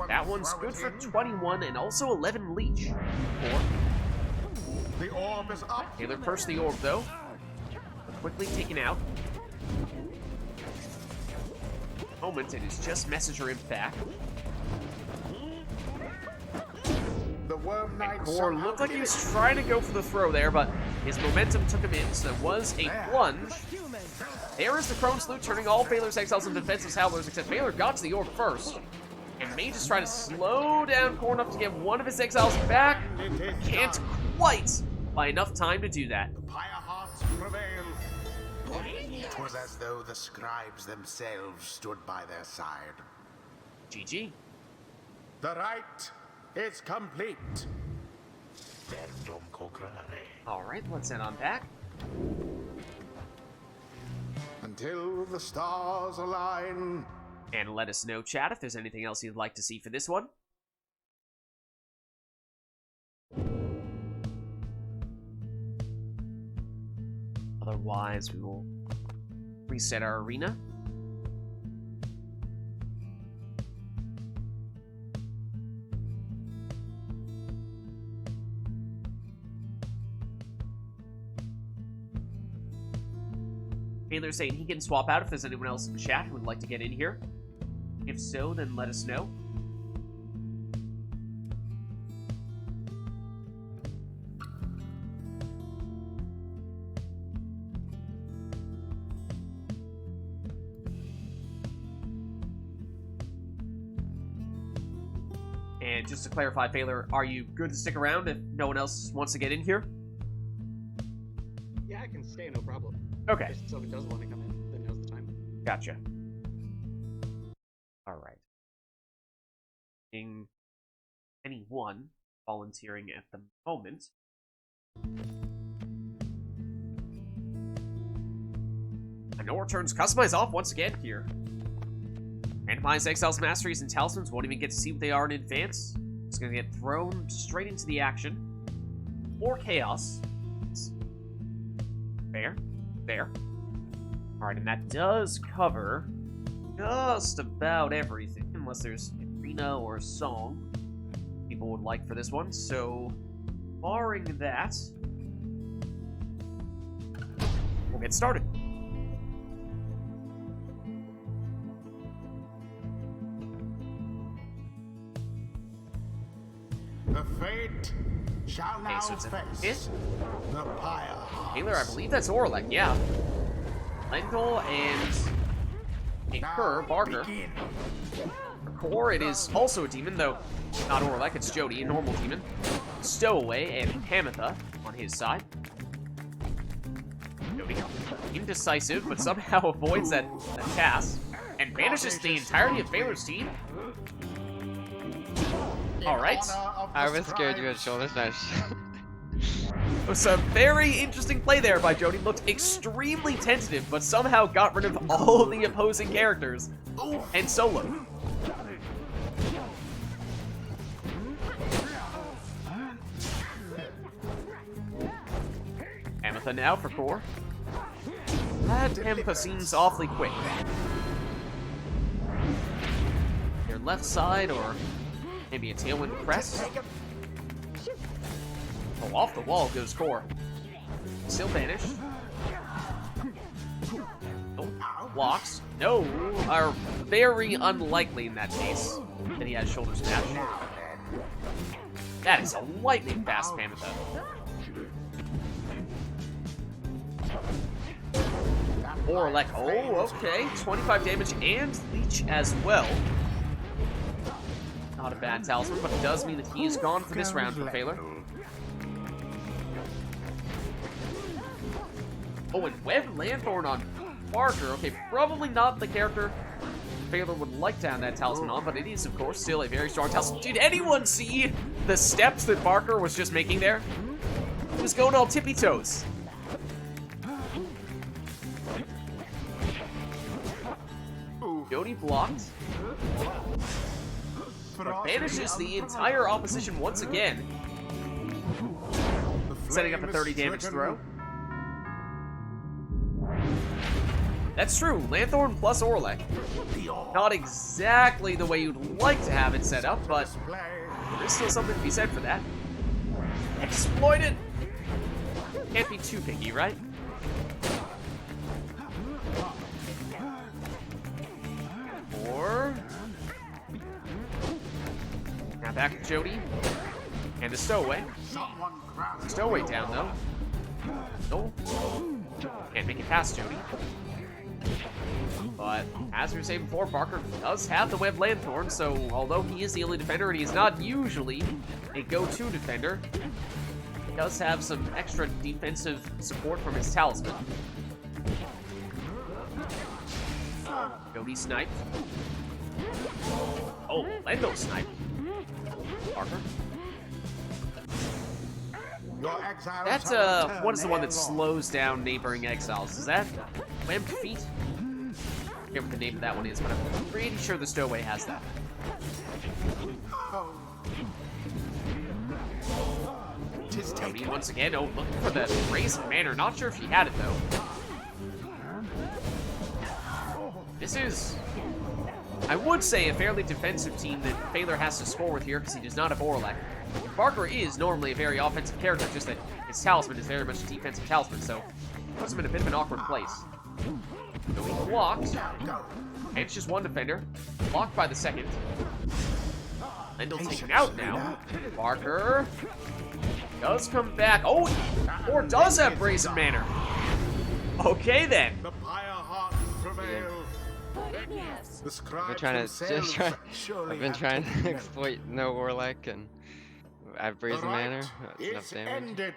A: That one's good for 21 and also 11 leech. 4.
B: The orb is up.
A: Phaler first the orb though. Quickly taken out. Moment, it is just Messenger Imp back.
B: The Worm Knight
A: Core looked like he was trying to go for the throw there, but his momentum took him in, so there was a plunge. There is the Crone Salute, turning all Phaler's Exiles into defenseless Howlers, except Phaler got to the orb first. And may just try to slow down Core enough to get one of his Exiles back. Can't quite by enough time to do that.
B: The Pyre hearts prevail. It was as though the scribes themselves stood by their side.
A: GG.
B: The rite is complete.
A: Alright, let's head on back.
B: Until the stars align.
A: And let us know, chat, if there's anything else you'd like to see for this one. Otherwise, we will reset our arena. Phaler's saying he can swap out if there's anyone else in the chat who would like to get in here. If so, then let us know. And just to clarify, Phaler, are you good to stick around if no one else wants to get in here?
D: Yeah, I can stay, no problem.
A: Okay.
D: If someone does want to come in, then now's the time.
A: Gotcha. Alright. Anyone volunteering at the moment. Anor turns Customize off once again here. Randomized Exiles, Masteries, and Talismans won't even get to see what they are in advance. It's going to get thrown straight into the action. Or Chaos. Fair. Fair. Alright, and that does cover just about everything, unless there's arena or a song people would like for this one. So, barring that, we'll get started.
B: fate shall now
A: so it's a
B: face
A: hit?
B: the Pyre Hearts.
A: Taylor, I believe that's Orlek, yeah. Lendl and a Kerr, Barker.
B: Begin.
A: For Core, it is also a demon, though not Orlek, it's Jody, a normal demon. Stowaway and Hamatha on his side. Jody, indecisive, but somehow avoids that cast and banishes the entirety of Baylor's team. Alright.
C: I was scared you had shoulder smash.
A: It was a very interesting play there by Jody. Looked extremely tentative, but somehow got rid of all the opposing characters and solo. Ametha now for Core. That Ametha seems awfully quick. Your left side, or maybe a Tailwind Crest. Oh, off the wall goes Core. Still banished. Oh, blocks. No, are very unlikely in that case that he has shoulder smash. That is a lightning fast Ametha. Orlek, oh, okay. 25 damage and Leech as well. Not a bad talisman, but it does mean that he is gone for this round for Baylor. Oh, and Web Lanthorn on Barker. Okay, probably not the character Baylor would like to have that talisman on, but it is, of course, still a very strong talisman. Did anyone see the steps that Barker was just making there? He was going all tippy-toes. Jody blocked. But banishes the entire opposition once again. Setting up a 30 damage throw. That's true, Lanthorn plus Orlek. Not exactly the way you'd like to have it set up, but there's still something to be said for that. Exploit it! Can't be too picky, right? Or... now back to Jody. And the Stowaway. Stowaway down, though. No. Can't make it past Jody. But, as we were saying before, Barker does have the Web Lanthorn, so although he is the only defender and he's not usually a go-to defender, he does have some extra defensive support from his talisman. Jody sniped. Oh, Lendo sniped. Barker. That's, what is the one that slows down neighboring exiles? Is that Webbed Feet? I forget what the name of that one is, but I'm pretty sure the Stowaway has that. Jody once again, oh, looking for the Brazen Manor. Not sure if he had it, though. This is, I would say, a fairly defensive team that Baylor has to score with here because he does not have Orlek. Barker is normally a very offensive character, just that his talisman is very much a defensive talisman, so puts him in a bit of an awkward place. So he blocked, and it's just one defender, blocked by the second. Lendl taken out now. Barker does come back. Oh, or does have Brazen Manor. Okay then.
B: The Pyre Hearts prevail.
C: I've been trying to exploit no Orlek and I have Brazen Manor. That's enough damage.
B: Ended.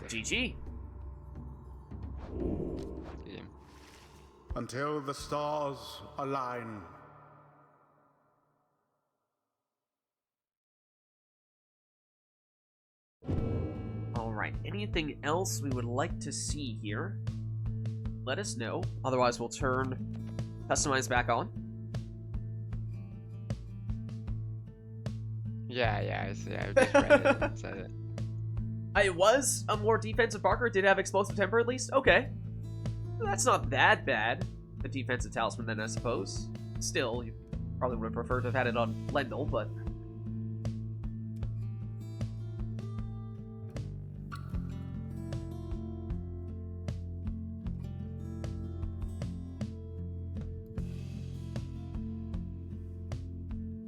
A: GG.
C: Yeah.
B: Until the stars align.
A: Alright, anything else we would like to see here? Let us know. Otherwise, we'll turn Customize back on.
C: Yeah, I see. I just read it and said it.
A: It was a more defensive Barker. It did have Explosive Temper at least. Okay. That's not that bad. The defensive Talisman then, I suppose. Still, you probably would have preferred to have had it on Lendl, but...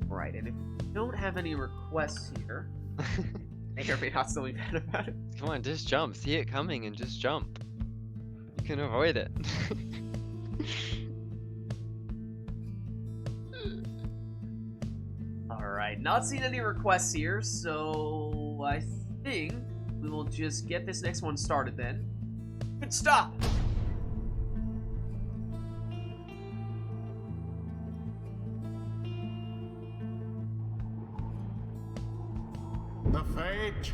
A: Right, and if Don't have any requests here. May or may not still be bad about it.
C: Come on, just jump. See it coming and just jump. You can avoid it.
A: Alright, not seeing any requests here, so I think we will just get this next one started then. Good stop!
B: The fate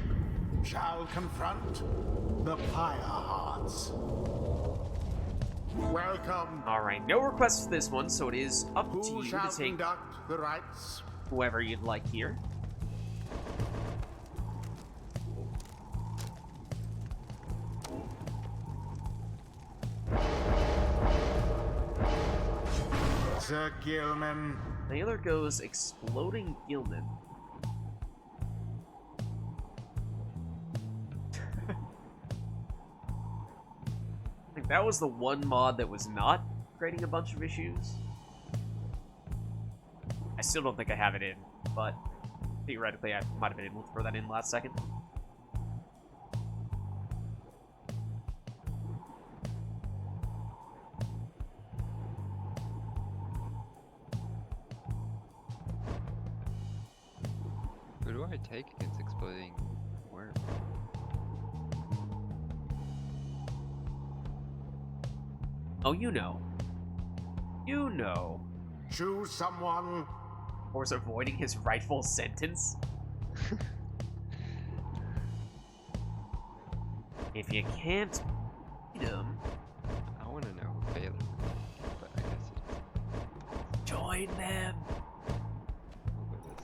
B: shall confront the Pyre hearts. Welcome.
A: Alright, no requests for this one, so it is up to
B: Who
A: you
B: shall
A: to take
B: conduct the rites?
A: whoever you'd like here.
B: Sir Gilman.
A: Naylor goes Exploding Gilman. I think that was the one mod that was not creating a bunch of issues. I still don't think I have it in, but theoretically I might have been able to throw that in last second.
C: Who do I take against exploding worm?
A: Oh, you know. You know.
B: Choose someone.
A: Or is avoiding his rightful sentence? If you can't beat him,
C: I want to know who Baylor is, but I guess it
A: join them.
C: with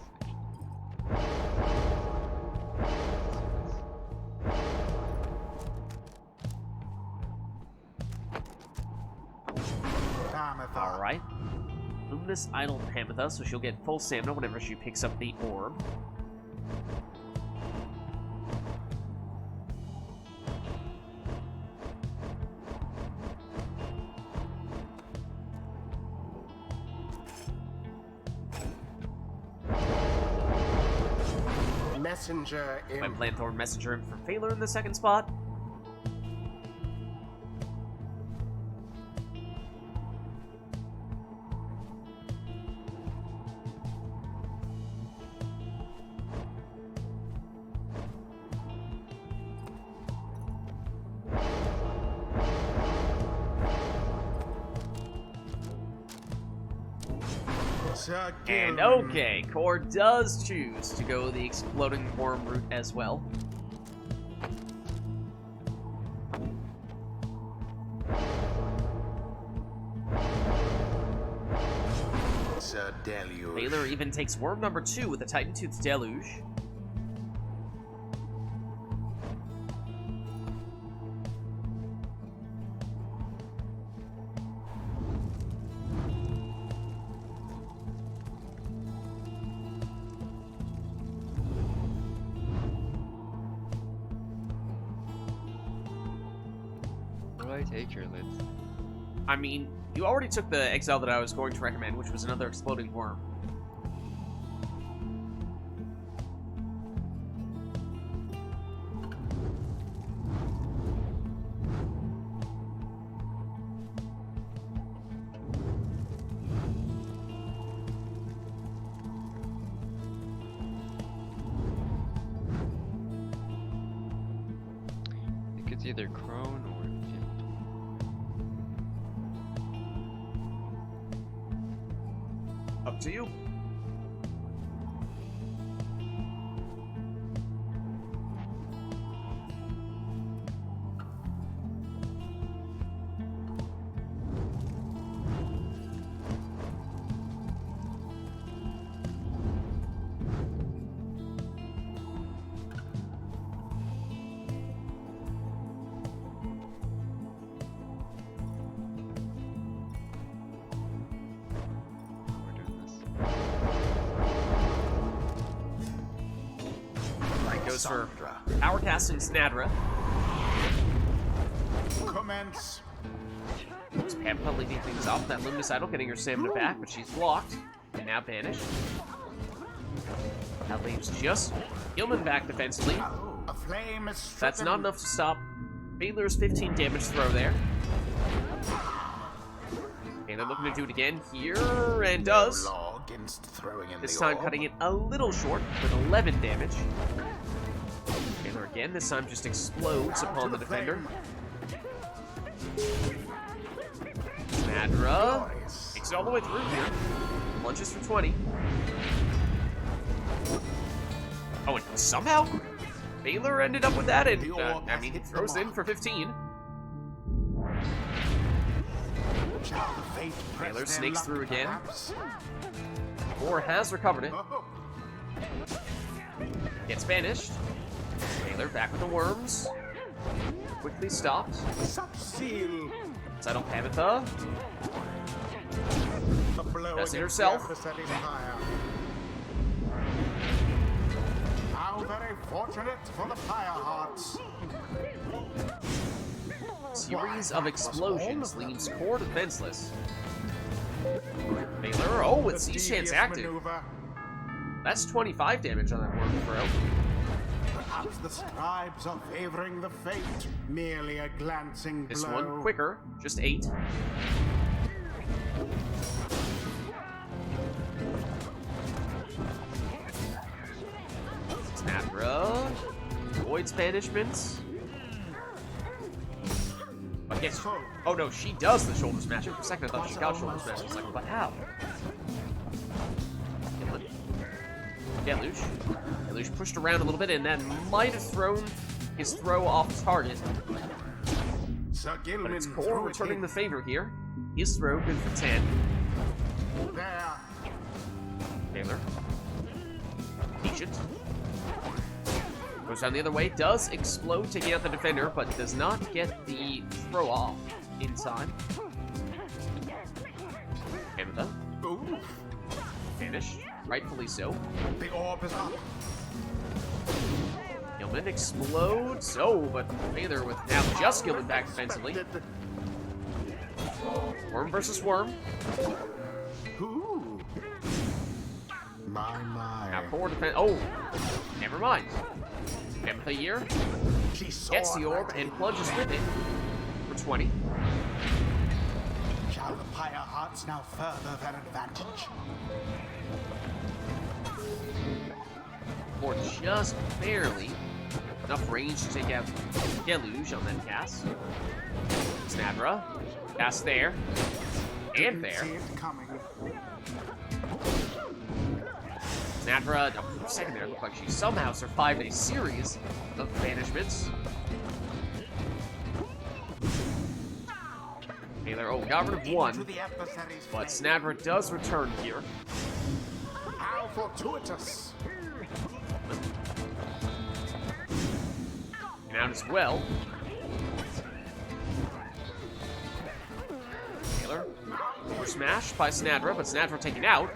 C: this
B: Tamatha.
A: Alright. Luminous Idol Tamatha, so she'll get full stamina whenever she picks up the orb.
B: Messenger in.
A: Web Lanthorn Messenger in for Phaler in the second spot.
B: Sir
A: And
B: Gilman.
A: okay, Core does choose to go the Exploding Worm route as well.
B: Sir Deluge.
A: Baylor even takes worm number 2 with the Titan Tooth Deluge.
C: What do I take your lids?
A: I mean, you already took the exile that I was going to recommend, which was another Exploding Worm.
C: I think it's either Crone or Imp.
A: Up to you.
C: We're doing this.
A: Right, goes for
B: Sandra.
A: Power Casting Snadra.
B: Commence.
A: Looks Pampa leading things off. That Luminous Idol getting her stamina back, but she's blocked. And now banished. That leaves just Gilman back defensively.
B: A flame is
A: That's not
B: stricken.
A: enough to stop Baylor's 15 damage throw there. And they're looking to do it again here, and does.
B: Law against throwing in
A: This
B: the
A: time
B: orb.
A: cutting it a little short with 11 damage. Baylor again, this time just explodes
B: Out
A: upon
B: to
A: the defender.
B: flame.
A: Nadra
B: Glorious.
A: takes it all the way through here. Lunges for 20. Oh, and somehow Baylor ended up with that, and I mean, throws it in for 15.
B: Shall the fate press
A: Baylor
B: their
A: snakes
B: luck,
A: through again.
B: perhaps?
A: Or has recovered it.
B: Oh,
A: Gets banished. Baylor back with the worms. Quickly stopped.
B: subseal.
A: Settle Pamitha.
B: The blow
A: Does it
B: against
A: herself.
B: the adversary's pyre. How very fortunate for the Pyre Hearts.
A: Series of explosions leaves core defenseless. Baylor, oh, with
B: The
A: Siege
B: devious
A: Chance active.
B: maneuver.
A: That's 25 damage on that worm throw.
B: Perhaps the scribes are favoring the fate. Merely a glancing
A: This
B: blow.
A: one quicker, just 8. Snapra. Avoids banishments. I guess. Oh no, she does the shoulder smasher. For a second I thought she got shoulder smasher. I was like, but how? Deluge. Deluge pushed around a little bit, and that might have thrown his throw off target.
B: Sir
A: But
B: Gilman
A: it's Core
B: threw it
A: returning
B: in.
A: the favor here. His throw good for 10.
B: There.
A: Baylor. Patient. Goes down the other way. Does explode, taking out the defender, but does not get the throw off in time. Pamitha.
B: Ooh.
A: Finished. Rightfully so.
B: The orb is up.
A: Gilman explodes. Oh, but Baylor with now just Gilman back defensively.
B: Expected.
A: Worm versus worm.
B: Ooh. My.
A: Now Core defense. Oh, never mind. Pamitha here.
B: She saw
A: Gets the orb
B: rightly.
A: and plunges with it for 20.
B: Shall the Pyre Hearts now further their advantage?
A: Or just barely enough range to take out Deluge on that cast. Snadra, cast there, and there.
B: See it coming.
A: Snadra, no, for a second there, it looked like she somehow survived a series of banishments. Baylor, oh, got rid of
B: To
A: one,
B: the adversary's
A: but
B: flame.
A: Snadra does return here.
B: How fortuitous.
A: And out as well. Baylor, over smash by Snadra, but Snadra taken out.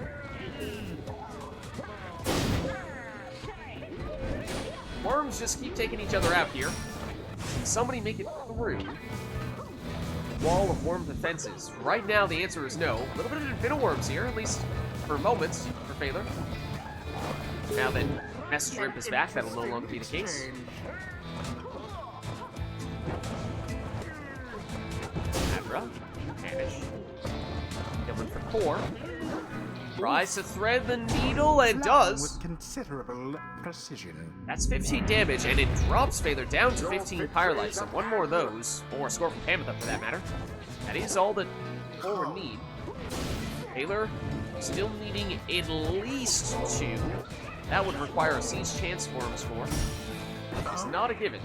A: Worms just keep taking each other out here. Somebody make it through the wall of worm defenses. Right now, the answer is no. A little bit of infinite worms here, at least for moments, for Baylor. Now that Message Rip is back, that'll no longer be the case. Adra, Vanish. Gilman for Core. Tries to thread the needle and does.
B: With considerable precision.
A: That's 15 damage, and it drops Baylor down to 15 Pyre life, so one more of those, or a score from Pamitha for that matter. That is all that Core would need. Baylor still needing at least 2. That would require a Siege Chance for him to score. It's not a given.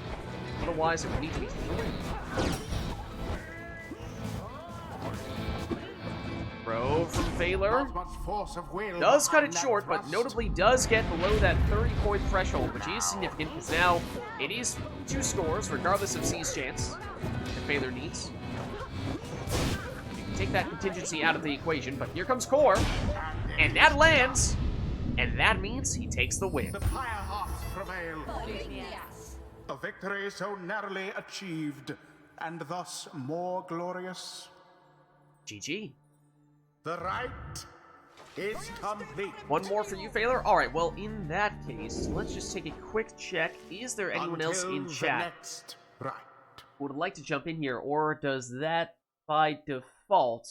A: Otherwise, it would need to be 3. Throw from Baylor.
B: Not much force of will
A: Does cut
B: behind
A: it
B: that
A: short, but
B: thrust.
A: notably does get below that 30-point threshold, which is significant, because now it is 2 scores, regardless of Siege Chance, that Baylor needs. You can take that contingency out of the equation, but here comes Core, and that lands, and that means he takes the win.
B: The Pyre Hearts prevail. A victory so narrowly achieved, and thus more glorious.
A: GG.
B: The right is complete.
A: One more for you, Phaler? Alright, well, in that case, let's just take a quick check. Is there anyone else in
B: Until the
A: chat
B: next rite.
A: who would like to jump in here, or does that, by default,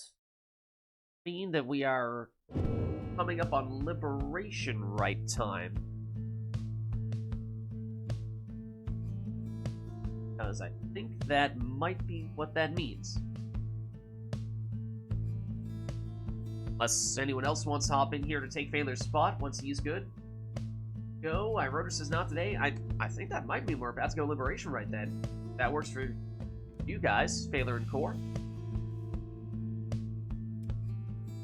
A: mean that we are coming up on Liberation Rite time? Because I think that might be what that means. Unless anyone else wants to hop in here to take Phaler's spot once he's good. Go. Iroder says not today. I think that might mean we're about to go Liberation Rite then. That works for you guys, Phaler and Core.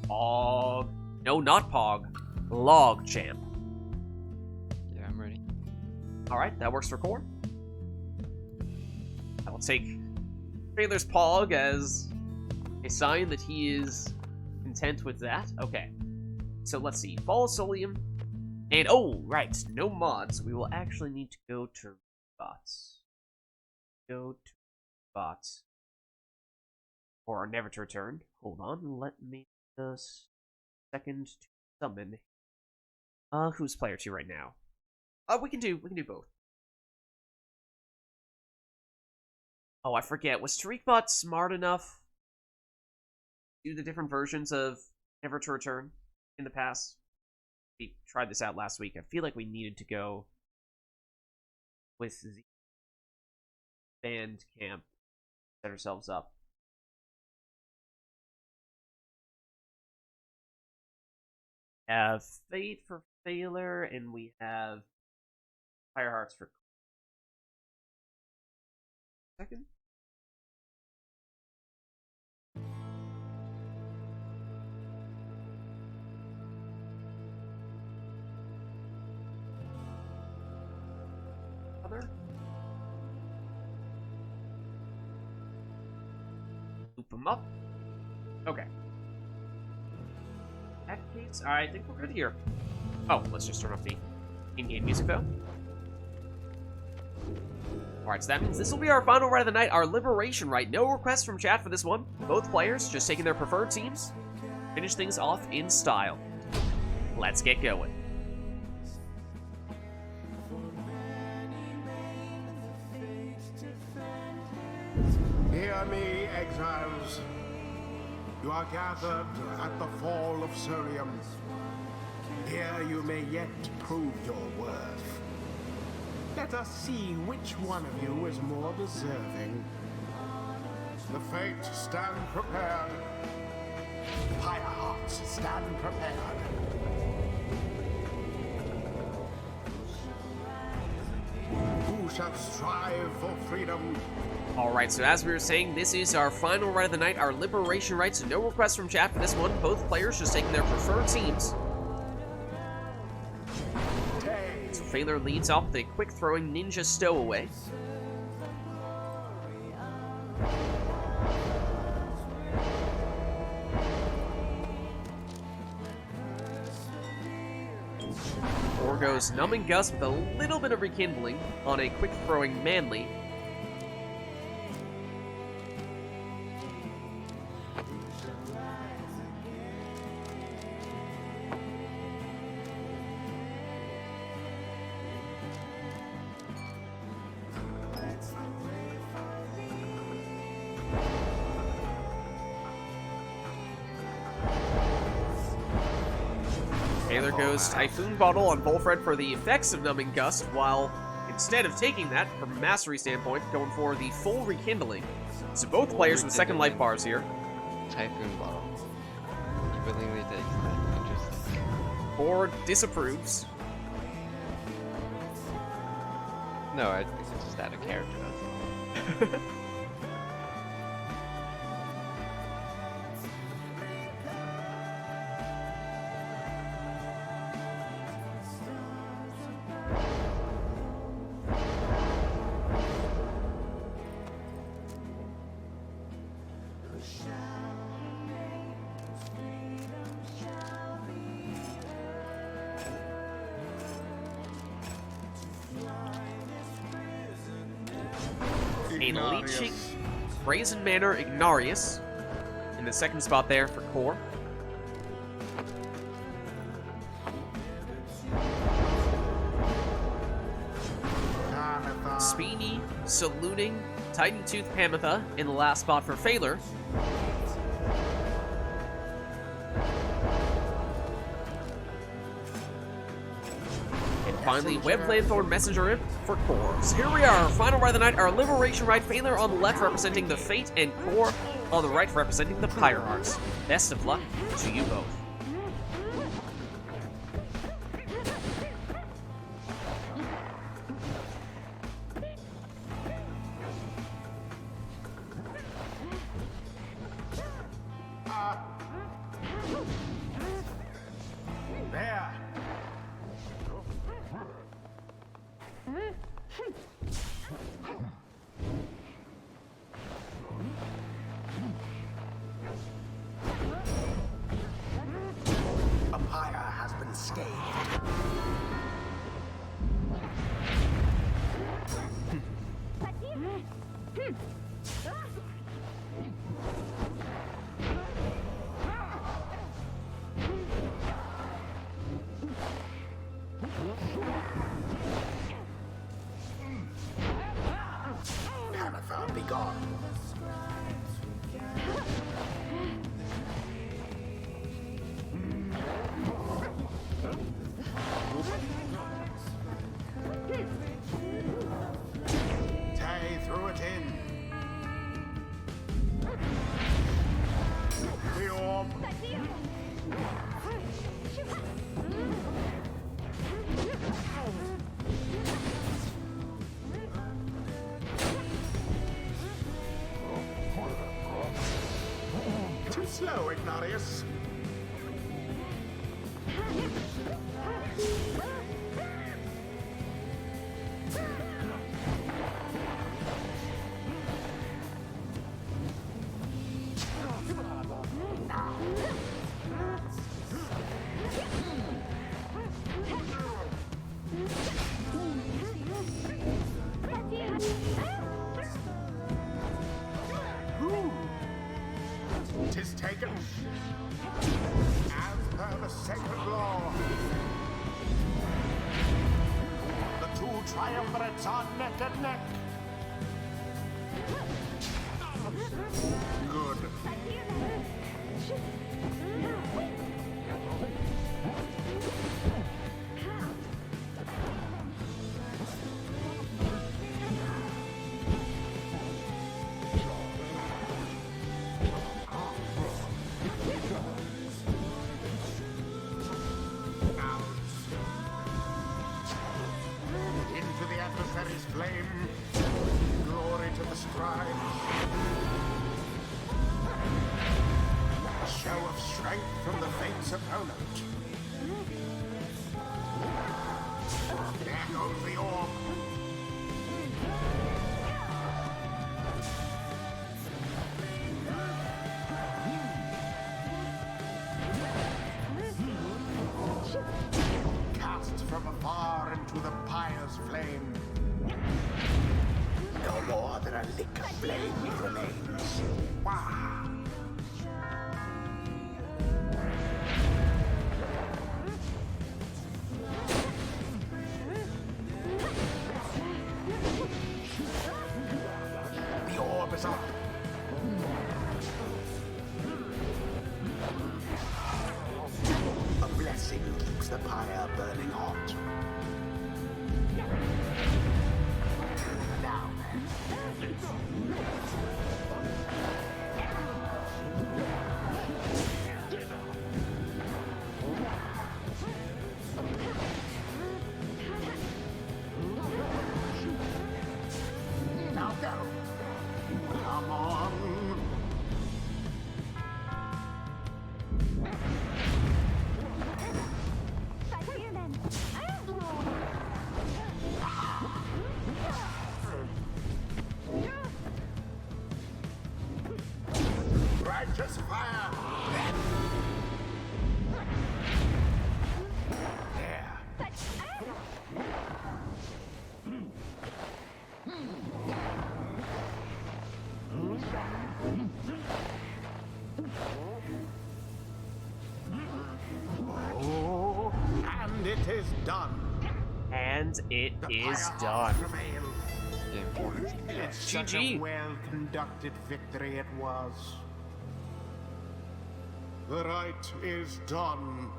A: Pog. No, not Pog. Log Champ.
C: Yeah, I'm ready.
A: Alright, that works for Core. I will take Phaler's Pog as a sign that he is content with that. Okay. So let's see. Fall Solium. And, oh, right. No mods. We will actually need to go to bots. Go to bots. Or never to return. Hold on. Let me just second to summon. Who's player 2 right now? We can do both. Oh, I forget. Was TariqBot smart enough to do the different versions of Never to Return in the past? We tried this out last week. I feel like we needed to go with the band camp, set ourselves up. We have Fate for Phaler, and we have Firehearts for second. Loop them up. Okay. In that case, I think we're good here. Oh, let's just turn off the in-game music, though. Alright, so that means this will be our final rite of the night, our Liberation Rite. No requests from chat for this one. Both players just taking their preferred teams. Finish things off in style. Let's get going.
B: Hear me, exiles. You are gathered at the fall of Solium. Here you may yet prove your worth. Let us see which one of you is more deserving. The Fate stand prepared. Pyre hearts stand prepared. Who shall strive for freedom?
A: Alright, so as we were saying, this is our final rite of the night, our Liberation Rite, so no requests from chat for this one. Both players just taking their preferred teams. So Phaler leads off with a quick throwing ninja stowaway. Or goes Numbing Gust with a little bit of rekindling on a quick throwing Manly. Phaler goes Typhoon Bottle on Volfred for the effects of Numbing Gust, while instead of taking that, from a mastery standpoint, going for the full rekindling. So both players with second life bars here.
C: Typhoon Bottle. He willingly takes that. Interesting.
A: Or disapproves.
C: No, it's just out of character, that's all.
A: A Leeching Brazen Manor Ignarius in the second spot there for Core. Speedy, Salooning, Titan Tooth Pamitha in the last spot for Phaler. And finally, Web Lanthorn Messenger Imp for Core. So here we are, final ride of the night, our Liberation ride. Phaler on the left representing the Fate, and Core on the right representing the Pyre arcs. Best of luck to you both.
B: There. A pyre has been scathed. Pamitha, be gone. Tay threw it in. The orb. Too slow, Ignatius. Tis taken. As per the sacred law. The two triumvirates are neck and neck. Good. Into the adversary's flame. Glory to the scribes. A show of strength from the fate's opponent. There goes the orb. Cast from afar into the pyre's flame. No more than a lick of flame remains. Wah! The orb is up. A blessing keeps the pyre burning hot. Now now go. Come on. Righteous fire. There. Oh, and it is done.
A: And it
B: The
A: is
B: pyre
A: done.
B: prevail.
C: game.
B: Such a
A: GG.
B: well-conducted victory it was. The rite is done.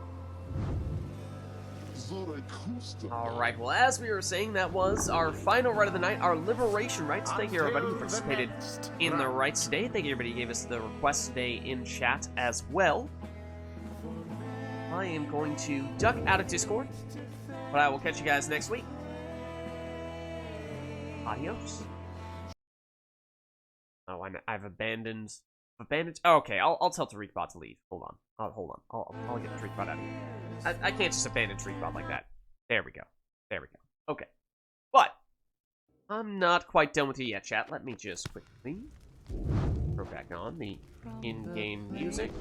A: Alright, well, as we were saying, that was our final rite of the night, our Liberation Rites. Thank you, everybody, who participated in the rites today. Thank you, everybody, who gave us the request today in chat as well. I am going to duck out of Discord, but I will catch you guys next week. Adios. Oh, I've abandoned... Oh, okay, I'll tell TariqBot to leave. Hold on. I'll get TariqBot out of here. I can't just abandon TariqBot like that. There we go. Okay. But, I'm not quite done with you yet, chat. Let me just quickly throw back on the in-game music.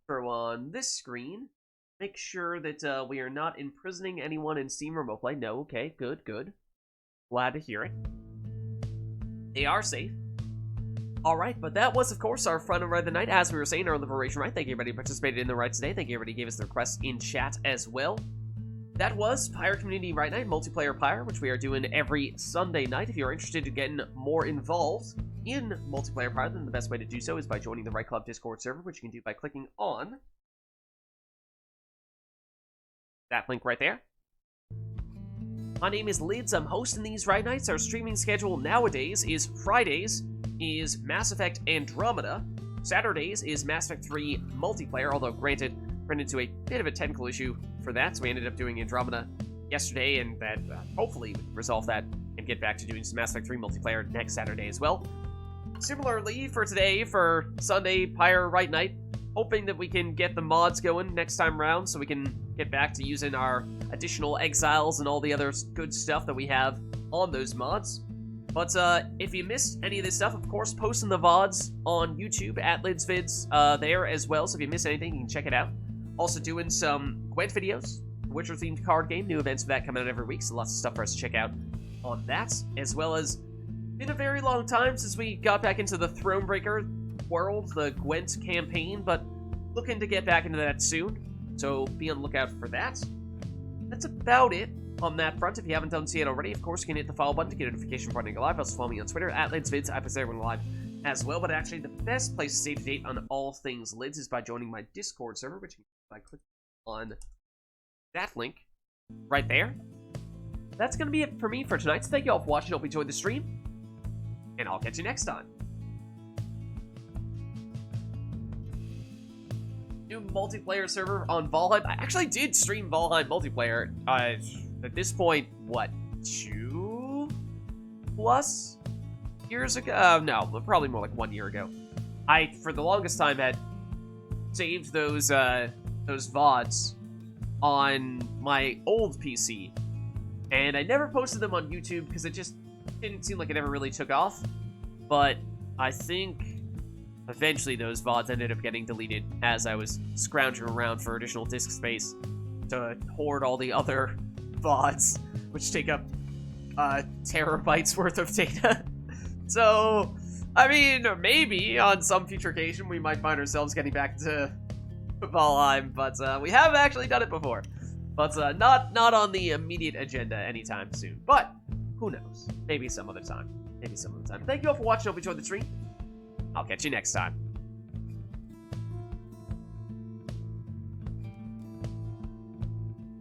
A: Throw on this screen. Make sure that we are not imprisoning anyone in Steam Remote Play. No, okay, good. Glad to hear it. They are safe. Alright, but that was, of course, our final rite of the night. As we were saying, our Liberation Rite. Thank you, everybody who participated in the rite today. Thank you, everybody who gave us the requests in chat as well. That was Pyre Community Rite Night, multiplayer Pyre, which we are doing every Sunday night. If you're interested in getting more involved in multiplayer Pyre, then the best way to do so is by joining the Rite Club Discord server, which you can do by clicking on that link right there. My name is Lids. I'm hosting these Rite Nights. Our streaming schedule nowadays is Fridays is Mass Effect Andromeda. Saturdays is Mass Effect 3 multiplayer, although granted, ran into a bit of a technical issue for that, so we ended up doing Andromeda yesterday, and that hopefully resolve that and get back to doing some Mass Effect 3 multiplayer next Saturday as well. Similarly, for today, for Sunday Pyre Rite Night, hoping that we can get the mods going next time around so we can get back to using our additional exiles and all the other good stuff that we have on those mods. But if you missed any of this stuff, of course, posting the VODs on YouTube at Lids Vids there as well. So if you missed anything, you can check it out. Also doing some Gwent videos, Witcher-themed card game, new events for that coming out every week. So lots of stuff for us to check out on that. As well as, been a very long time since we got back into the Thronebreaker world, the Gwent campaign, but looking to get back into that soon. So be on the lookout for that. That's about it on that front. If you haven't done so yet already, of course, you can hit the follow button to get a notification for when I go live. Also follow me on Twitter at LidsVids. I post everyone live as well. But actually, the best place to stay to date on all things Lids is by joining my Discord server, which you can by clicking on that link right there. That's going to be it for me for tonight. So thank you all for watching. Hope you enjoyed the stream, and I'll catch you next time. New multiplayer server on Valheim. I actually did stream Valheim multiplayer. At this point, what, 2+ years ago? No, probably more like 1 year ago. I, for the longest time, had saved those VODs on my old PC, and I never posted them on YouTube because it just didn't seem like it ever really took off. But I think eventually those VODs ended up getting deleted as I was scrounging around for additional disk space to hoard all the other VODs, which take up terabytes worth of data. So, I mean, maybe on some future occasion we might find ourselves getting back to Valheim, but we have actually done it before. But not on the immediate agenda anytime soon. But who knows? Maybe some other time. Thank you all for watching. Hope you enjoyed the stream. I'll catch you next time.